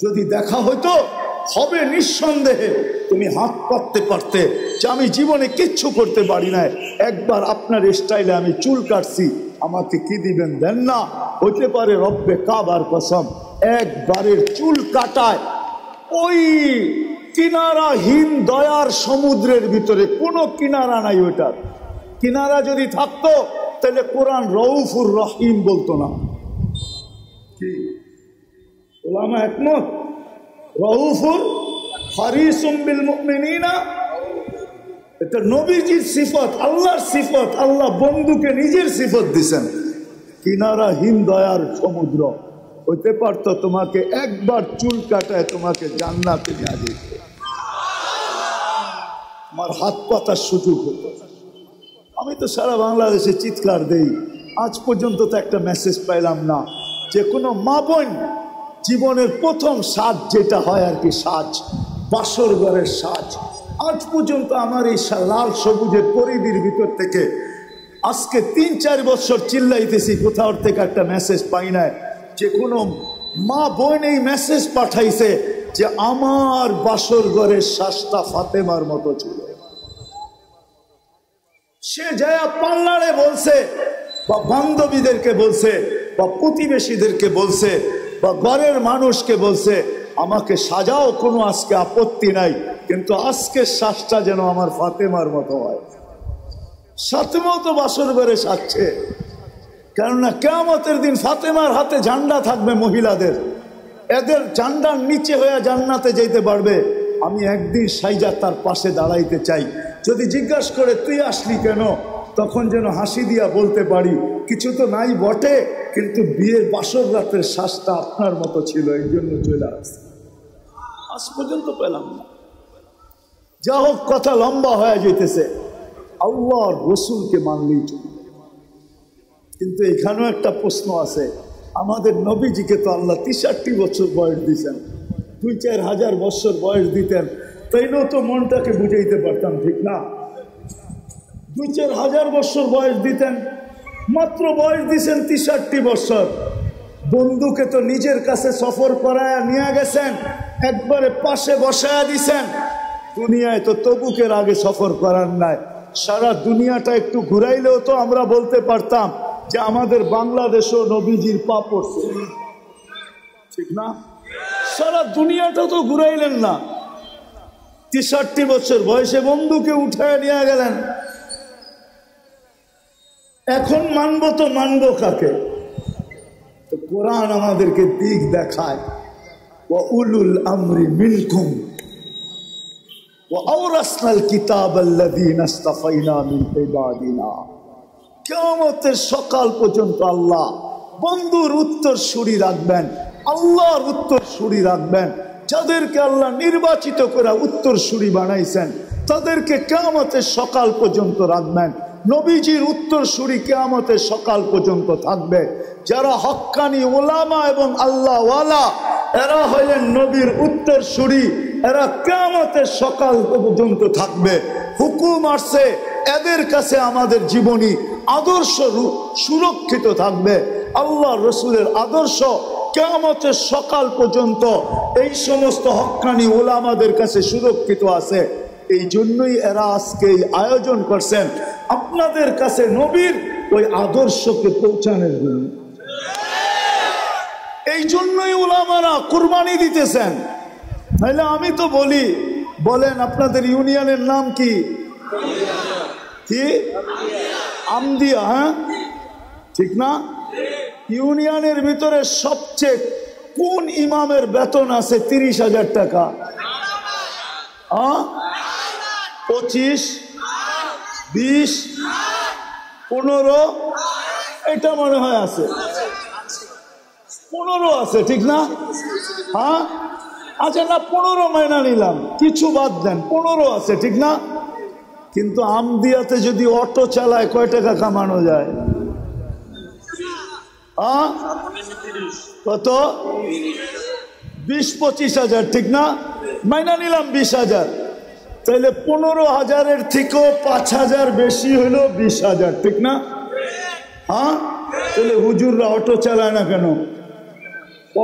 যদি দেখা হইতো, হবে নিঃসন্দেহে তুমি হাত পাততে পারতে যে আমি জীবনে কিচ্ছু করতে পারি না, একবার আপনার স্টাইলে আমি চুল কাটছি, আমাকে কি দিবেন? দেন না। হইতে পারে রব্বে কাবার কসম, একবারের চুল কাটায় ওই কিনারাহীন দয়ার সমুদ্রের ভিতরে কোনো কিনারা নাই। ওইটার কিনারা যদি থাকতো তাহলে কোরআন রউফুর রহিম বলতো না। কি ওলামা একমত? রউফুর হারিসুম বিল মুমিনিনা, এটা নবীজির সিফত, আল্লাহর সিফত। আল্লাহ বন্ধুকে নিজের সিফত দিছেন, কিনারাহীন দয়ার সমুদ্র। হইতে পারতো তোমাকে একবার চুল কাটায় তোমাকে জান্নাতে নিয়ে যেত। আমার হাত পাতার সুযোগ হতো। আমি তো সারা বাংলাদেশে চিৎকার দেই, আজ পর্যন্ত তো একটা মেসেজ পাইলাম না যে কোনো মা বোন জীবনের প্রথম সাজ যেটা হয় আর কি, সাজ, বাসর ঘরের সাজ, আজ পর্যন্ত আমার এই লাল সবুজের পরিধির ভিতর থেকে আজকে 3-4 বছর চিল্লাইতেছি, কোথাও থেকে একটা মেসেজ পাই না যে কোনো মা বোন এই মেসেজ পাঠাইছে যে আমার বাসর ঘরের সাজটা ফাতেমার মতো ছিল। সে যায় পার্লারে বলছে, বা বান্ধবীদেরকে বলছে, বা প্রতিবেশীদেরকে বলছে, বা ঘরের মানুষকে বলছে আমাকে সাজাও, কোনো আজকে আপত্তি নাই, কিন্তু আজকের শ্বাসটা যেন আমার ফাতেমার মতো হয়। ফাতেমাও তো বাসর ঘরে সাজছে, কেননা কিয়ামতের দিন ফাতেমার হাতে ঝান্ডা থাকবে মহিলাদের, এদের ঝান্ডার নিচে হয়ে জান্নাতে যেতে পারবে। আমি একদিন সাইজা তার পাশে দাঁড়াইতে চাই, যদি জিজ্ঞাসা করে তুই আসলি কেন, তখন যেন হাসি দিয়া বলতে পারি কিছু তো নাই বটে, কিন্তু বিয়ের বাসর রাতের শ্বাসটা আপনার মতো ছিল, এই জন্য চলে আসছে। আজ পর্যন্ত পেলাম না। যা হোক, কথা লম্বা হয়ে যেতেছে। আল্লাহর রসুলকে মানলেই চলবে, কিন্তু এখানেও একটা প্রশ্ন আছে। আমাদের নবীজিকে তো আল্লাহ 63 বছর বয়স দিয়েছেন, 2-4 হাজার বছর বয়স দিতেন, তাইলেও তো মনটাকে বুঝাইতে পারতাম, ঠিক না? 2-4 হাজার বছর বয়স দিতেন, মাত্র বয়স দিয়েছেন 63 বছর। বন্ধুকে তো নিজের কাছে সফর করায় নিয়ে গেছেন, একবারে পাশে বসায়া দিছেন। দুনিয়ায় তো তবুকের আগে সফর করার নাই। সারা দুনিয়াটা একটু ঘুরাইলেও তো আমরা বলতে পারতাম যে আমাদের বাংলাদেশও নবীজির পা পড়ছে, ঠিক না? সারা দুনিয়াটা তো ঘুরাইলেন না, 63 বছর বয়সে বন্ধুকে উঠায় নিয়ে গেলেন। এখন মানবো তো মানবো কাকে? তো কোরআন আমাদেরকে দিক দেখায়, ওয়া উলুল আমরি মিনকুম ওয়া আওরাসনাল কিতাবাল্লাযীনা ইসতাফাইনা মিন ইবাদিনা। কিয়ামতের সকাল পর্যন্ত আল্লাহ বন্ধুর উত্তর সুরি রাখবেন, আল্লাহর উত্তর সুরি রাখবেন। যাদেরকে আল্লাহ নির্বাচিত করে উত্তর সুরি বানাইছেন তাদেরকে কিয়ামতের সকাল পর্যন্ত রাখবেন। নবীজির উত্তর সুরি কিয়ামতের সকাল পর্যন্ত থাকবে। যারা হক্কানি ওলামা এবং আল্লাহ ওয়ালা, এরা হলেন নবীর উত্তর সুরি, এরা কিয়ামতের সকাল পর্যন্ত থাকবে। হুকুম আসছে, এদের কাছে আমাদের জীবনী আদর্শ সুরক্ষিত থাকবে। আল্লাহ রসুলের আদর্শ কিয়ামতের সকাল পর্যন্ত এই সমস্ত হক্কানি ওলামাদের কাছে সুরক্ষিত আছে। এই জন্যই এরা আজকে এই আয়োজন করছেন আপনাদের কাছে নবীর ওই আদর্শকে পৌঁছানোর জন্য। এই জন্যই ওলামারা কুরবানি দিতেছেন। তাহলে আমি তো বলি, বলেন আপনাদের ইউনিয়নের নাম কি? কি? আমদিয়া, হ্যাঁ ঠিক না? ইউনিয়নের ভিতরে সবচেয়ে কোন ইমামের বেতন আছে 30,000 টাকা? 25, 20, 15, এটা মনে হয় আছে, 15 আছে, ঠিক না? হ্যাঁ, আচ্ছা না, 15 মাইনা নিলাম, কিছু বাদ দেন, 15 আছে, ঠিক না? কিন্তু আমদিয়াতে যদি অটো চালায় কয় টাকা কামানো যায়? কত? 20-25 হাজার, ঠিক না? মাইনা নিলাম 20,000, তাহলে 15,000-এর থেকেও 5,000 বেশি হলো 20,000, ঠিক না? হ্যাঁ, তাহলে হুজুররা অটো চালায় না কেন?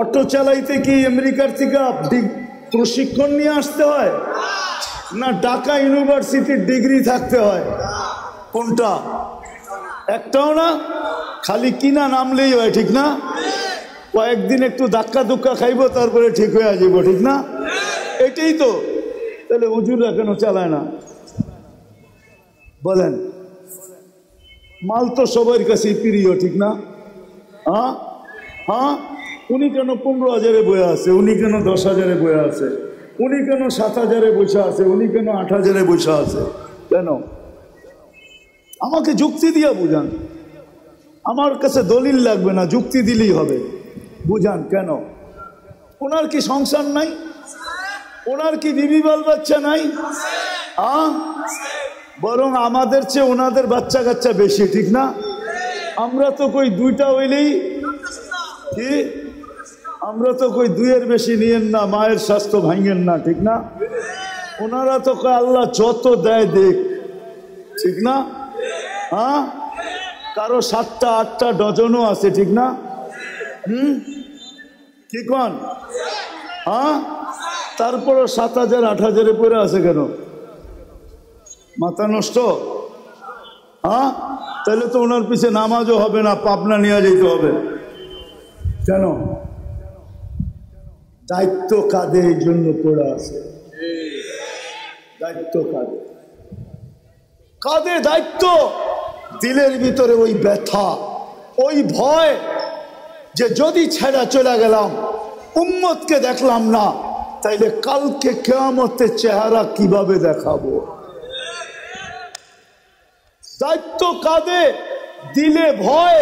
অটো চালাইতে কি আমেরিকার থেকে প্রশিক্ষণ নিয়ে আসতে হয়, না ঢাকা ইউনিভার্সিটির ডিগ্রি থাকতে হয়? কোনটা? একটাও না, খালি কিনা নামলেই হয়, ঠিক না? কয়েকদিন একটু ধাক্কা ধুক্কা খাইব, তারপরে ঠিক হয়ে যাবো, ঠিক না? এটাই তো। তাহলে হুজুররা কেন চালায় না বলেন? মাল তো সবার কাছেই প্রিয়, ঠিক না? হ্যাঁ হ্যাঁ, উনি কেন 15,000-এ বয়ে আছে, উনি কেন 10,000-এ বয়ে আছে, উনি কেন 7,000-এ বসে আছে, উনি কেন 8,000-এ বসে আছে? কেন? আমাকে যুক্তি দিয়ে বুঝান। আমার কাছে দলিল লাগবে না, যুক্তি দিলেই হবে। বুঝান কেন? ওনার কি সংসার নাই? ওনার কি বিবি বাল বাচ্চা নাই? বরং আমাদের চেয়ে ওনাদের বাচ্চা কাচ্চা বেশি, ঠিক না? আমরা তো কই দুইটা হইলেই কি, আমরা তো কই দুইয়ের বেশি নিয়েন না, মায়ের স্বাস্থ্য ভাঙেন না, ঠিক না? ওনারা তো কয় আল্লাহ যত দেয় দেখ, ঠিক না? কারো 7টা 8টা ডজনও আছে, ঠিক না? কি কন? তারপরও 7,000 8,000 পরে আছে কেন? মাথা নষ্ট। তাহলে তো ওনার পিছে নামাজও হবে না, পাবনা নিয়ে যেতে হবে। কেন? দায়িত্ব কাঁধে, এই জন্য পড়ে আছে। দায়িত্ব কাঁধে, কাঁধে দায়িত্ব। দিলের ভিতরে ওই ব্যথা, ওই ভয় যে যদি ছেড়া চলে গেলাম, উম্মতকে দেখলাম না, তাইলে কালকে কিয়ামতের চেহারা কিভাবে দেখাবো? দায়িত্ব কাঁধে, দিলে ভয়,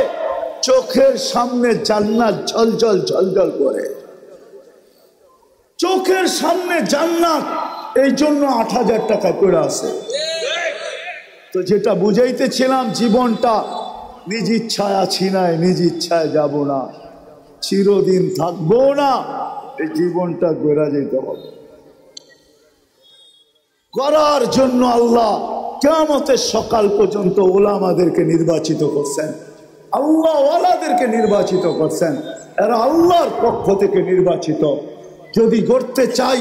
চোখের সামনে জান্নাত ঝলঝল ঝলঝল করে, চোখের সামনে জান্নাত। এই জন্য 8,000 টাকা পড়ে আছে। তো যেটা বুঝাইতেছিলাম, জীবনটা নিজ ইচ্ছায় আছি নাই, নিজ ইচ্ছায় যাব না, চিরদিন থাকবো না। এই জীবনটা গড়া যেতে হবে। করার জন্য আল্লাহ কিয়ামতের সকাল পর্যন্ত ওলামাদেরকে নির্বাচিত করছেন, আল্লাহ ওয়ালাদেরকে নির্বাচিত করছেন। এরা আল্লাহর পক্ষ থেকে নির্বাচিত। যদি গড়তে চাই,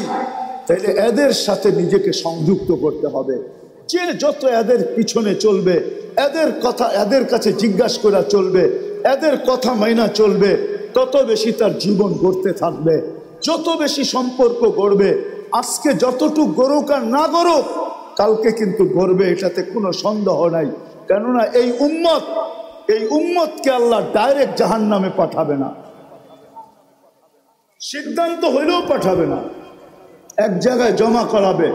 তাহলে এদের সাথে নিজেকে সংযুক্ত করতে হবে। যে যত এদের পিছনে চলবে, এদের কথা এদের কাছে জিজ্ঞাসা করা চলবে, এদের কথা মাইনা চলবে, তত বেশি তার জীবন গড়তে থাকবে, যত বেশি সম্পর্ক গড়বে। আজকে যতটুকু গড়ুক আর না গড়ুক, কালকে কিন্তু গড়বে, এটাতে কোনো সন্দেহ নাই। কেননা এই উম্মতকে আল্লাহ ডাইরেক্ট জাহান্নামে পাঠাবে না, সিদ্ধান্ত হইলেও পাঠাবে না, এক জায়গায় জমা করাবে,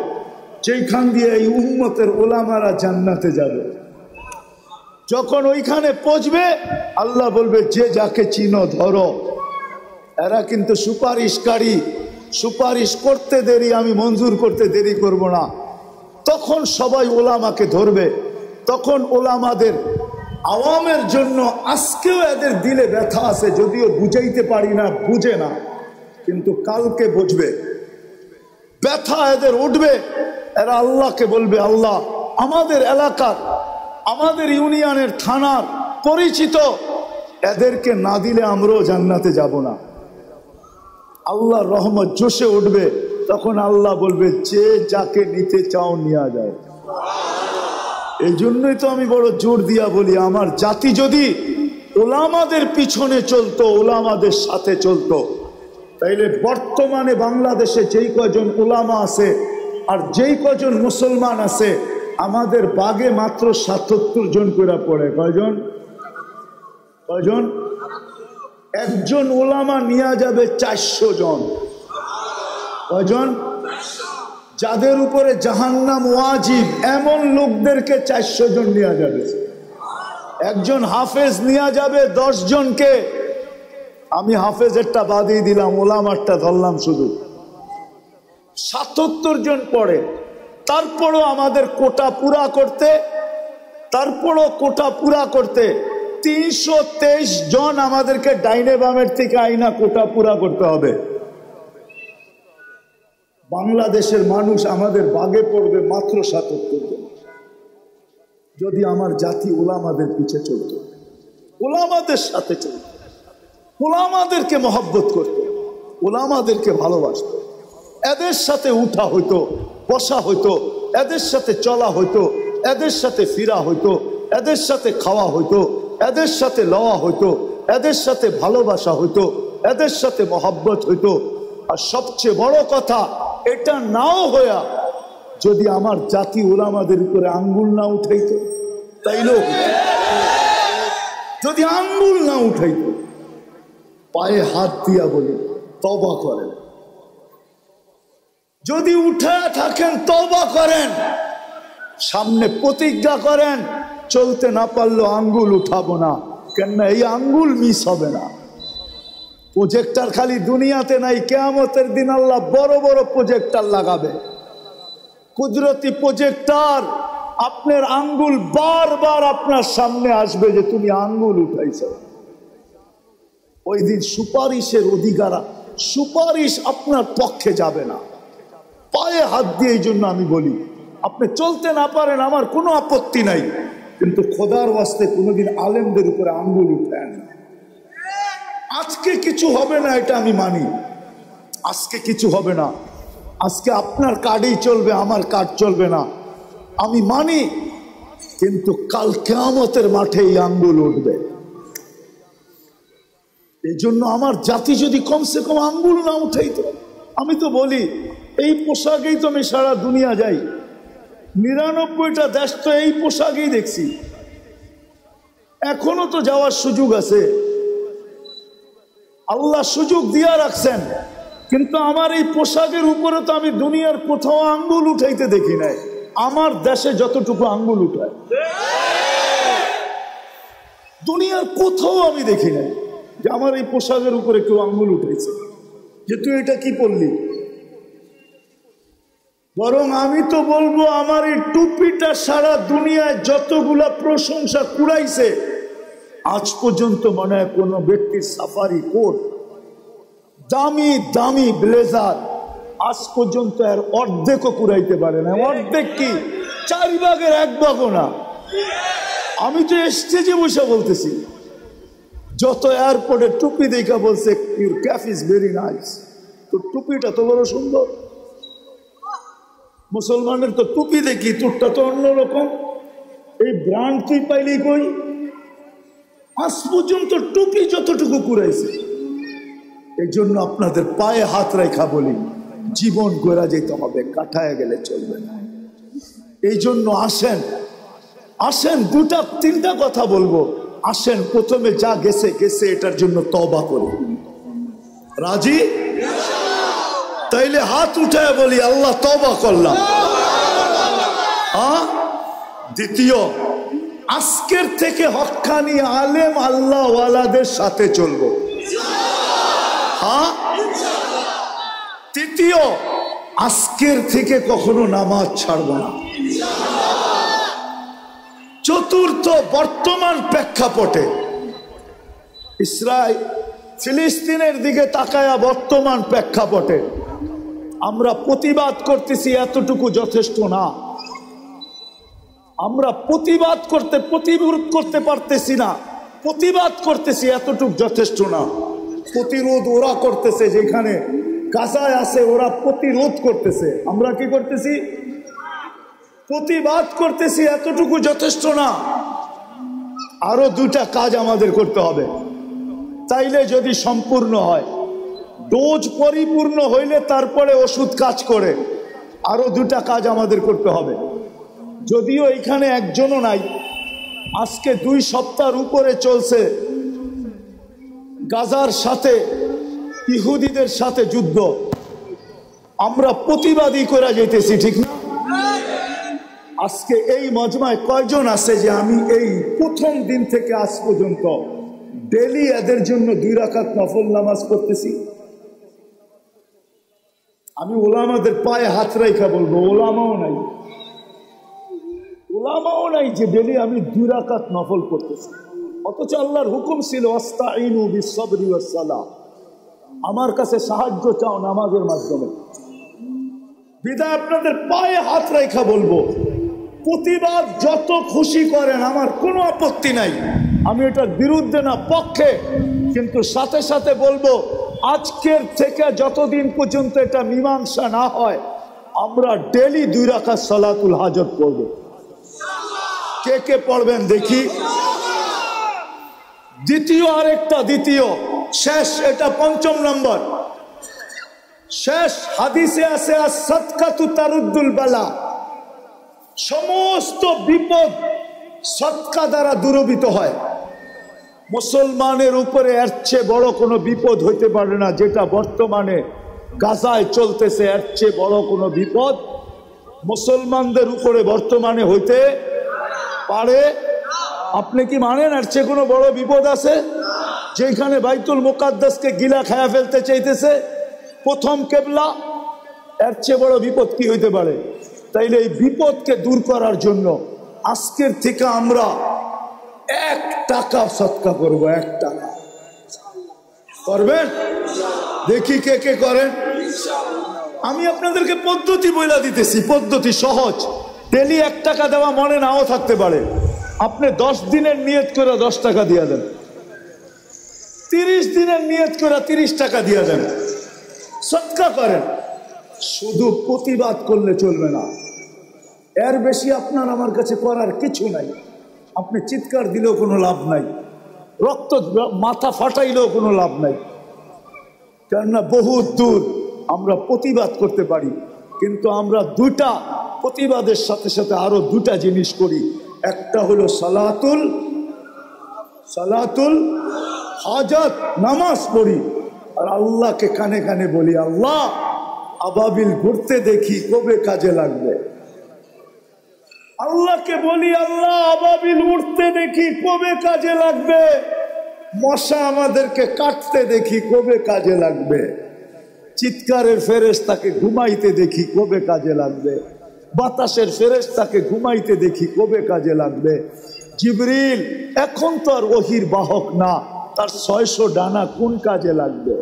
যেখান দিয়ে এই উম্মতের ওলামারা জান্নাতে যাবে। যখন ওইখানে পৌঁছবে, আল্লাহ বলবে যে যাকে চিনো ধরো। এরা কিন্তু সুপারিশকারী, সুপারিশ করতে দেরি, আমি মঞ্জুর করতে দেরি করব না। তখন সবাই ওলামাকে ধরবে। তখন ওলামাদের আওয়ামের জন্য আজকেও এদের দিলে ব্যথা আছে, যদিও বুঝাইতে পারি না, বুঝে না, কিন্তু কালকে বুঝবে, ব্যথা এদের উঠবে। এরা আল্লাহকে বলবে, আল্লাহ আমাদের এলাকার, আমাদের ইউনিয়নের, থানার পরিচিত, এদেরকে না দিলে আমরাও জান্নাতে যাব না। আল্লাহর রহমত জোশে উঠবে। তখন আল্লাহ বলবে যে যাকে নিতে চাও নিয়ে যায়। এই জন্যই তো আমি বড় জোর দিয়া বলি, আমার জাতি যদি ওলামাদের পিছনে চলতো, ওলামাদের সাথে চলতো, তাইলে বর্তমানে বাংলাদেশে যেই কজন ওলামা আছে আর যেই কজন মুসলমান আছে, আমাদের বাগে মাত্র ৭৭ জন করে পড়ে। কয়জন? একজন ওলামা নিয়ে যাবে 400 জন। কয়জন? যাদের উপরে জাহান্নাম ওয়াজিব, এমন লোকদেরকে 400 জন নিয়ে যাবে। একজন হাফেজ নিয়ে যাবে 10 জনকে। আমি হাফেজেরটা বাদই দিলাম, ওলামারটা ধরলাম শুধু। ৭৭ জন পড়ে। তারপরও আমাদের কোটা পুরা করতে 323 জন আমাদেরকে ডাইনে বামের থেকে আইনা কোটা পুরা করতে হবে। বাংলাদেশের মানুষ আমাদের বাগে পড়বে মাত্র ৭৭ জন। যদি আমার জাতি ওলামাদের পিছে চলত, ওলামাদের সাথে চলত, ওলামাদেরকে মহব্বত করত, ওলামাদেরকে ভালোবাসত, এদের সাথে উঠা হইতো, বসা হইতো, এদের সাথে চলা হইতো, এদের সাথে ফিরা হইতো, এদের সাথে খাওয়া হইতো, এদের সাথে লওয়া হইতো, এদের সাথে ভালোবাসা হইতো, এদের সাথে মহব্বত হইতো। আর সবচেয়ে বড় কথা, এটা নাও হইয়া যদি আমার জাতি ওলামাদের উপরে আঙ্গুল না উঠাইতো, তাইলেও যদি আঙ্গুল না উঠাইতো, পায়ে হাত দিয়া বলি তওবা করেন, যদি উঠে থাকেন তওবা করেন, সামনে প্রতিজ্ঞা করেন চলতে না পারলেও আঙ্গুল উঠাবো না। কেননা এই আঙ্গুল মিস হবে না। প্রজেক্টর খালি দুনিয়াতে নাই, কিয়ামতের দিন আল্লাহ বড় বড় প্রজেক্টর লাগাবে। কুদরতি প্রজেক্টর আপনার আঙ্গুল বারবার আপনার সামনে আসবে যে তুমি আঙ্গুল উঠাইছ। ওই দিন সুপারিশের অধিকার, সুপারিশ আপনার পক্ষে যাবে না। পায়ে হাত দিয়ে এই জন্য আমি বলি, আপনি চলতে না পারেন আমার কোনো আপত্তি নাই, কিন্তু খোদার ওয়াস্তে কোনোদিন আলেমদের উপরে আঙ্গুল উঠায় না। আজকে কিছু হবে না এটা আমি মানি, আজকে কিছু হবে না, আজকে আপনার কার্ডেই চলবে, আমার কার্ড চলবে না, আমি মানি, কিন্তু কাল কিয়ামতের মাঠে এই আঙ্গুল উঠবে। এই জন্য আমার জাতি যদি কমসে কম আঙ্গুল না উঠাইতো, আমি তো বলি এই পোশাকেই তো আমি সারা দুনিয়া যাই, ৯৯টা দেশ তো এই পোশাকেই দেখছি, এখনো তো যাওয়ার সুযোগ আছে, আল্লাহ সুযোগ দিয়া রাখছেন, কিন্তু আমার এই পোশাকের উপরে তো আমি দুনিয়ার কোথাও আঙ্গুল উঠাইতে দেখি নাই। আমার দেশে যতটুকু আঙ্গুল উঠায় দুনিয়ার কোথাও আমি দেখি নাই যে আমার এই পোশাকের উপরে কেউ আঙ্গুল উঠেছে যে তুই এটা কি পরলি। বরং আমি তো বলবো আমার এই টুপিটা সারা দুনিয়ায় যতগুলা প্রশংসা কুড়াইছে, আজ পর্যন্ত মনে হয় কোনো ব্যক্তির সাফারি কোট, দামি দামি ব্লেজার আজ পর্যন্ত এর অর্ধেকও কুড়াইতে পারে না। অর্ধেক কি, 4 ভাগের 1 ভাগও না। আমি তো স্টেজে বসে বলতেছি, যত এয়ারপোর্টে টুপি দেখা বলছে your cap is very nice, তো টুপিটা তো বড় সুন্দর। মুসলমানের তো টুপি দেখি, তোরটা তো অন্যরকম, এই ব্র্যান্ড তুই পাইলি কই? আজ পর্যন্ত টুপি যতটুকু কুড়াইছে। এই জন্য আপনাদের পায়ে হাত রেখা বলি, জীবন গড়া যেতে হবে, কাটায় গেলে চলবে না। এই জন্য আসেন আসেন 2-3টা কথা বলবো। আসেন প্রথমে যা গেছে গেছে, এটার জন্য তওবা করি। রাজি? তাইলে হাত উঠায় বলি আল্লাহ তওবা করলাম। দ্বিতীয়, আজকের থেকে হক্কানি আলেম আল্লাহ ওয়ালাদের সাথে চলবো। তৃতীয়, আজকের থেকে কখনো নামাজ ছাড়ব না। চতুর্থ, বর্তমান প্রেক্ষাপটে ইসরায়েল ফিলিস্তিনের দিকে তাকায়া বর্তমান প্রেক্ষাপটে আমরা প্রতিবাদ করতেছি, এতটুকু যথেষ্ট না। আমরা প্রতিরোধ করতে পারতেছি না, প্রতিবাদ করতেছি, এতটুকু যথেষ্ট না। প্রতিরোধ ওরা করতেছে, যেখানে গাজায় আছে ওরা প্রতিরোধ করতেছে, আমরা কি করতেছি? প্রতিবাদ করতেছি, এতটুকু যথেষ্ট না। আরো 2টা কাজ আমাদের করতে হবে, তাইলে যদি সম্পূর্ণ হয়। ডোজ পরিপূর্ণ হইলে তারপরে ওষুধ কাজ করে। আরো 2টা কাজ আমাদের করতে হবে, যদিও এখানে একজনও নাই। আজকে 2 সপ্তাহের উপরে চলছে গাজার সাথে ইহুদিদের সাথে যুদ্ধ, আমরা প্রতিবাদী করে যেতেছি, ঠিক না? আজকে এই মজমায় কয়জন আছে যে আমি এই প্রথম দিন থেকে আজ পর্যন্ত ডেলি এদের জন্য 2 রাকাত নফল নামাজ পড়তেছি? আমি ওলামাদের পায়ে হাত রাখা বলবো, ওলামাও নাই যে ডেলি আমি 2 রাকাত নফল পড়তেছি। অথচ আল্লাহর হুকুম ছিল আস্তাইনু বিসসবরি ওয়াস সালাহ, আমার কাছে সাহায্য চাও নামাজের মাধ্যমে। বিদায় আপনাদের পায়ে হাত রেখা বলবো, প্রতিবাদ যত খুশি করেন, আমার কোনো আপত্তি নাই, আমি এটার বিরুদ্ধে না, পক্ষে। কিন্তু সাথে সাথে বলবো, আজকের থেকে যতদিন পর্যন্ত এটা মীমাংসা না হয়, আমরা ডেলি 2 রাকাত সালাতুল হাজত পড়ব। কে কে পড়বেন দেখি? দ্বিতীয় শেষ, এটা 5ম নম্বর শেষ। হাদিসে আছে as-সাদকাতু তারুদ্দুল বালা, সমস্ত বিপদ সদকা দ্বারা দূরীভূত হয়। মুসলমানের উপরে এর চেয়ে বড় কোনো বিপদ হইতে পারে না, যেটা বর্তমানে গাজায় চলতেছে। এর চেয়ে বড় কোনো বিপদ মুসলমানদের উপরে বর্তমানে হইতে পারে? আপনি কি মানেন এর চেয়ে কোনো বড় বিপদ আছে? যেখানে বাইতুল মুকাদ্দাসকে গিলা খায়া ফেলতে চাইতেছে প্রথম কেবলা, এর চেয়ে বড় বিপদ কি হইতে পারে? তাইলে এই বিপদকে দূর করার জন্য আজকের থেকে আমরা 1 টাকা সদকা করব। 1 টাকা করবেন? দেখি কে কে করেন। আমি আপনাদেরকে পদ্ধতি বইলা দিতেছি, পদ্ধতি সহজ। ডেলি 1 টাকা দেওয়া মনে নাও থাকতে পারে। আপনি 10 দিনের নিয়ত করে 10 টাকা দিয়ে দেন, 30 দিনের নিয়ত করে 30 টাকা দিয়ে দেন, সদকা করেন। শুধু প্রতিবাদ করলে চলবে না, এর বেশি আপনার আমার কাছে করার কিছু নাই। আপনি চিৎকার দিলেও কোনো লাভ নাই, রক্ত মাথা ফাটাইলেও কোনো লাভ নাই, কেননা বহুত দূর। আমরা প্রতিবাদ করতে পারি, কিন্তু আমরা 2টা প্রতিবাদের সাথে সাথে আরো 2টা জিনিস করি। একটা হলো সালাতুল হাজাত, নামাজ পড়ি, আর আল্লাহকে কানে কানে বলি, আল্লাহ আবাবিল ঘুরতে দেখি কবে কাজে লাগবে। আল্লাহকে বলি, আল্লাহ আবাবিল উঠতে দেখি কবে কাজে লাগবে। মশা আমাদেরকে কাটতে দেখি কবে কাজে লাগবে। চিৎকারের ফেরেশতাকে ঘুমাইতে দেখি কবে কাজে লাগবে। বাতাসের ফেরেশতাকে ঘুমাইতে দেখি কবে কাজে লাগবে। জিবরিল এখন তো আর ওহির বাহক না, তার 600 ডানা কোন কাজে লাগবে।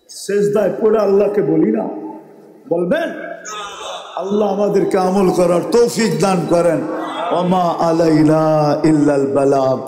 সেজদায় পড়ে আল্লাহকে বলি না, বলবেন? আল্লাহ আমাদেরকে আমল করার তৌফিক দান করেন। ওমা আলাইনা ইল্লাল বালাগ।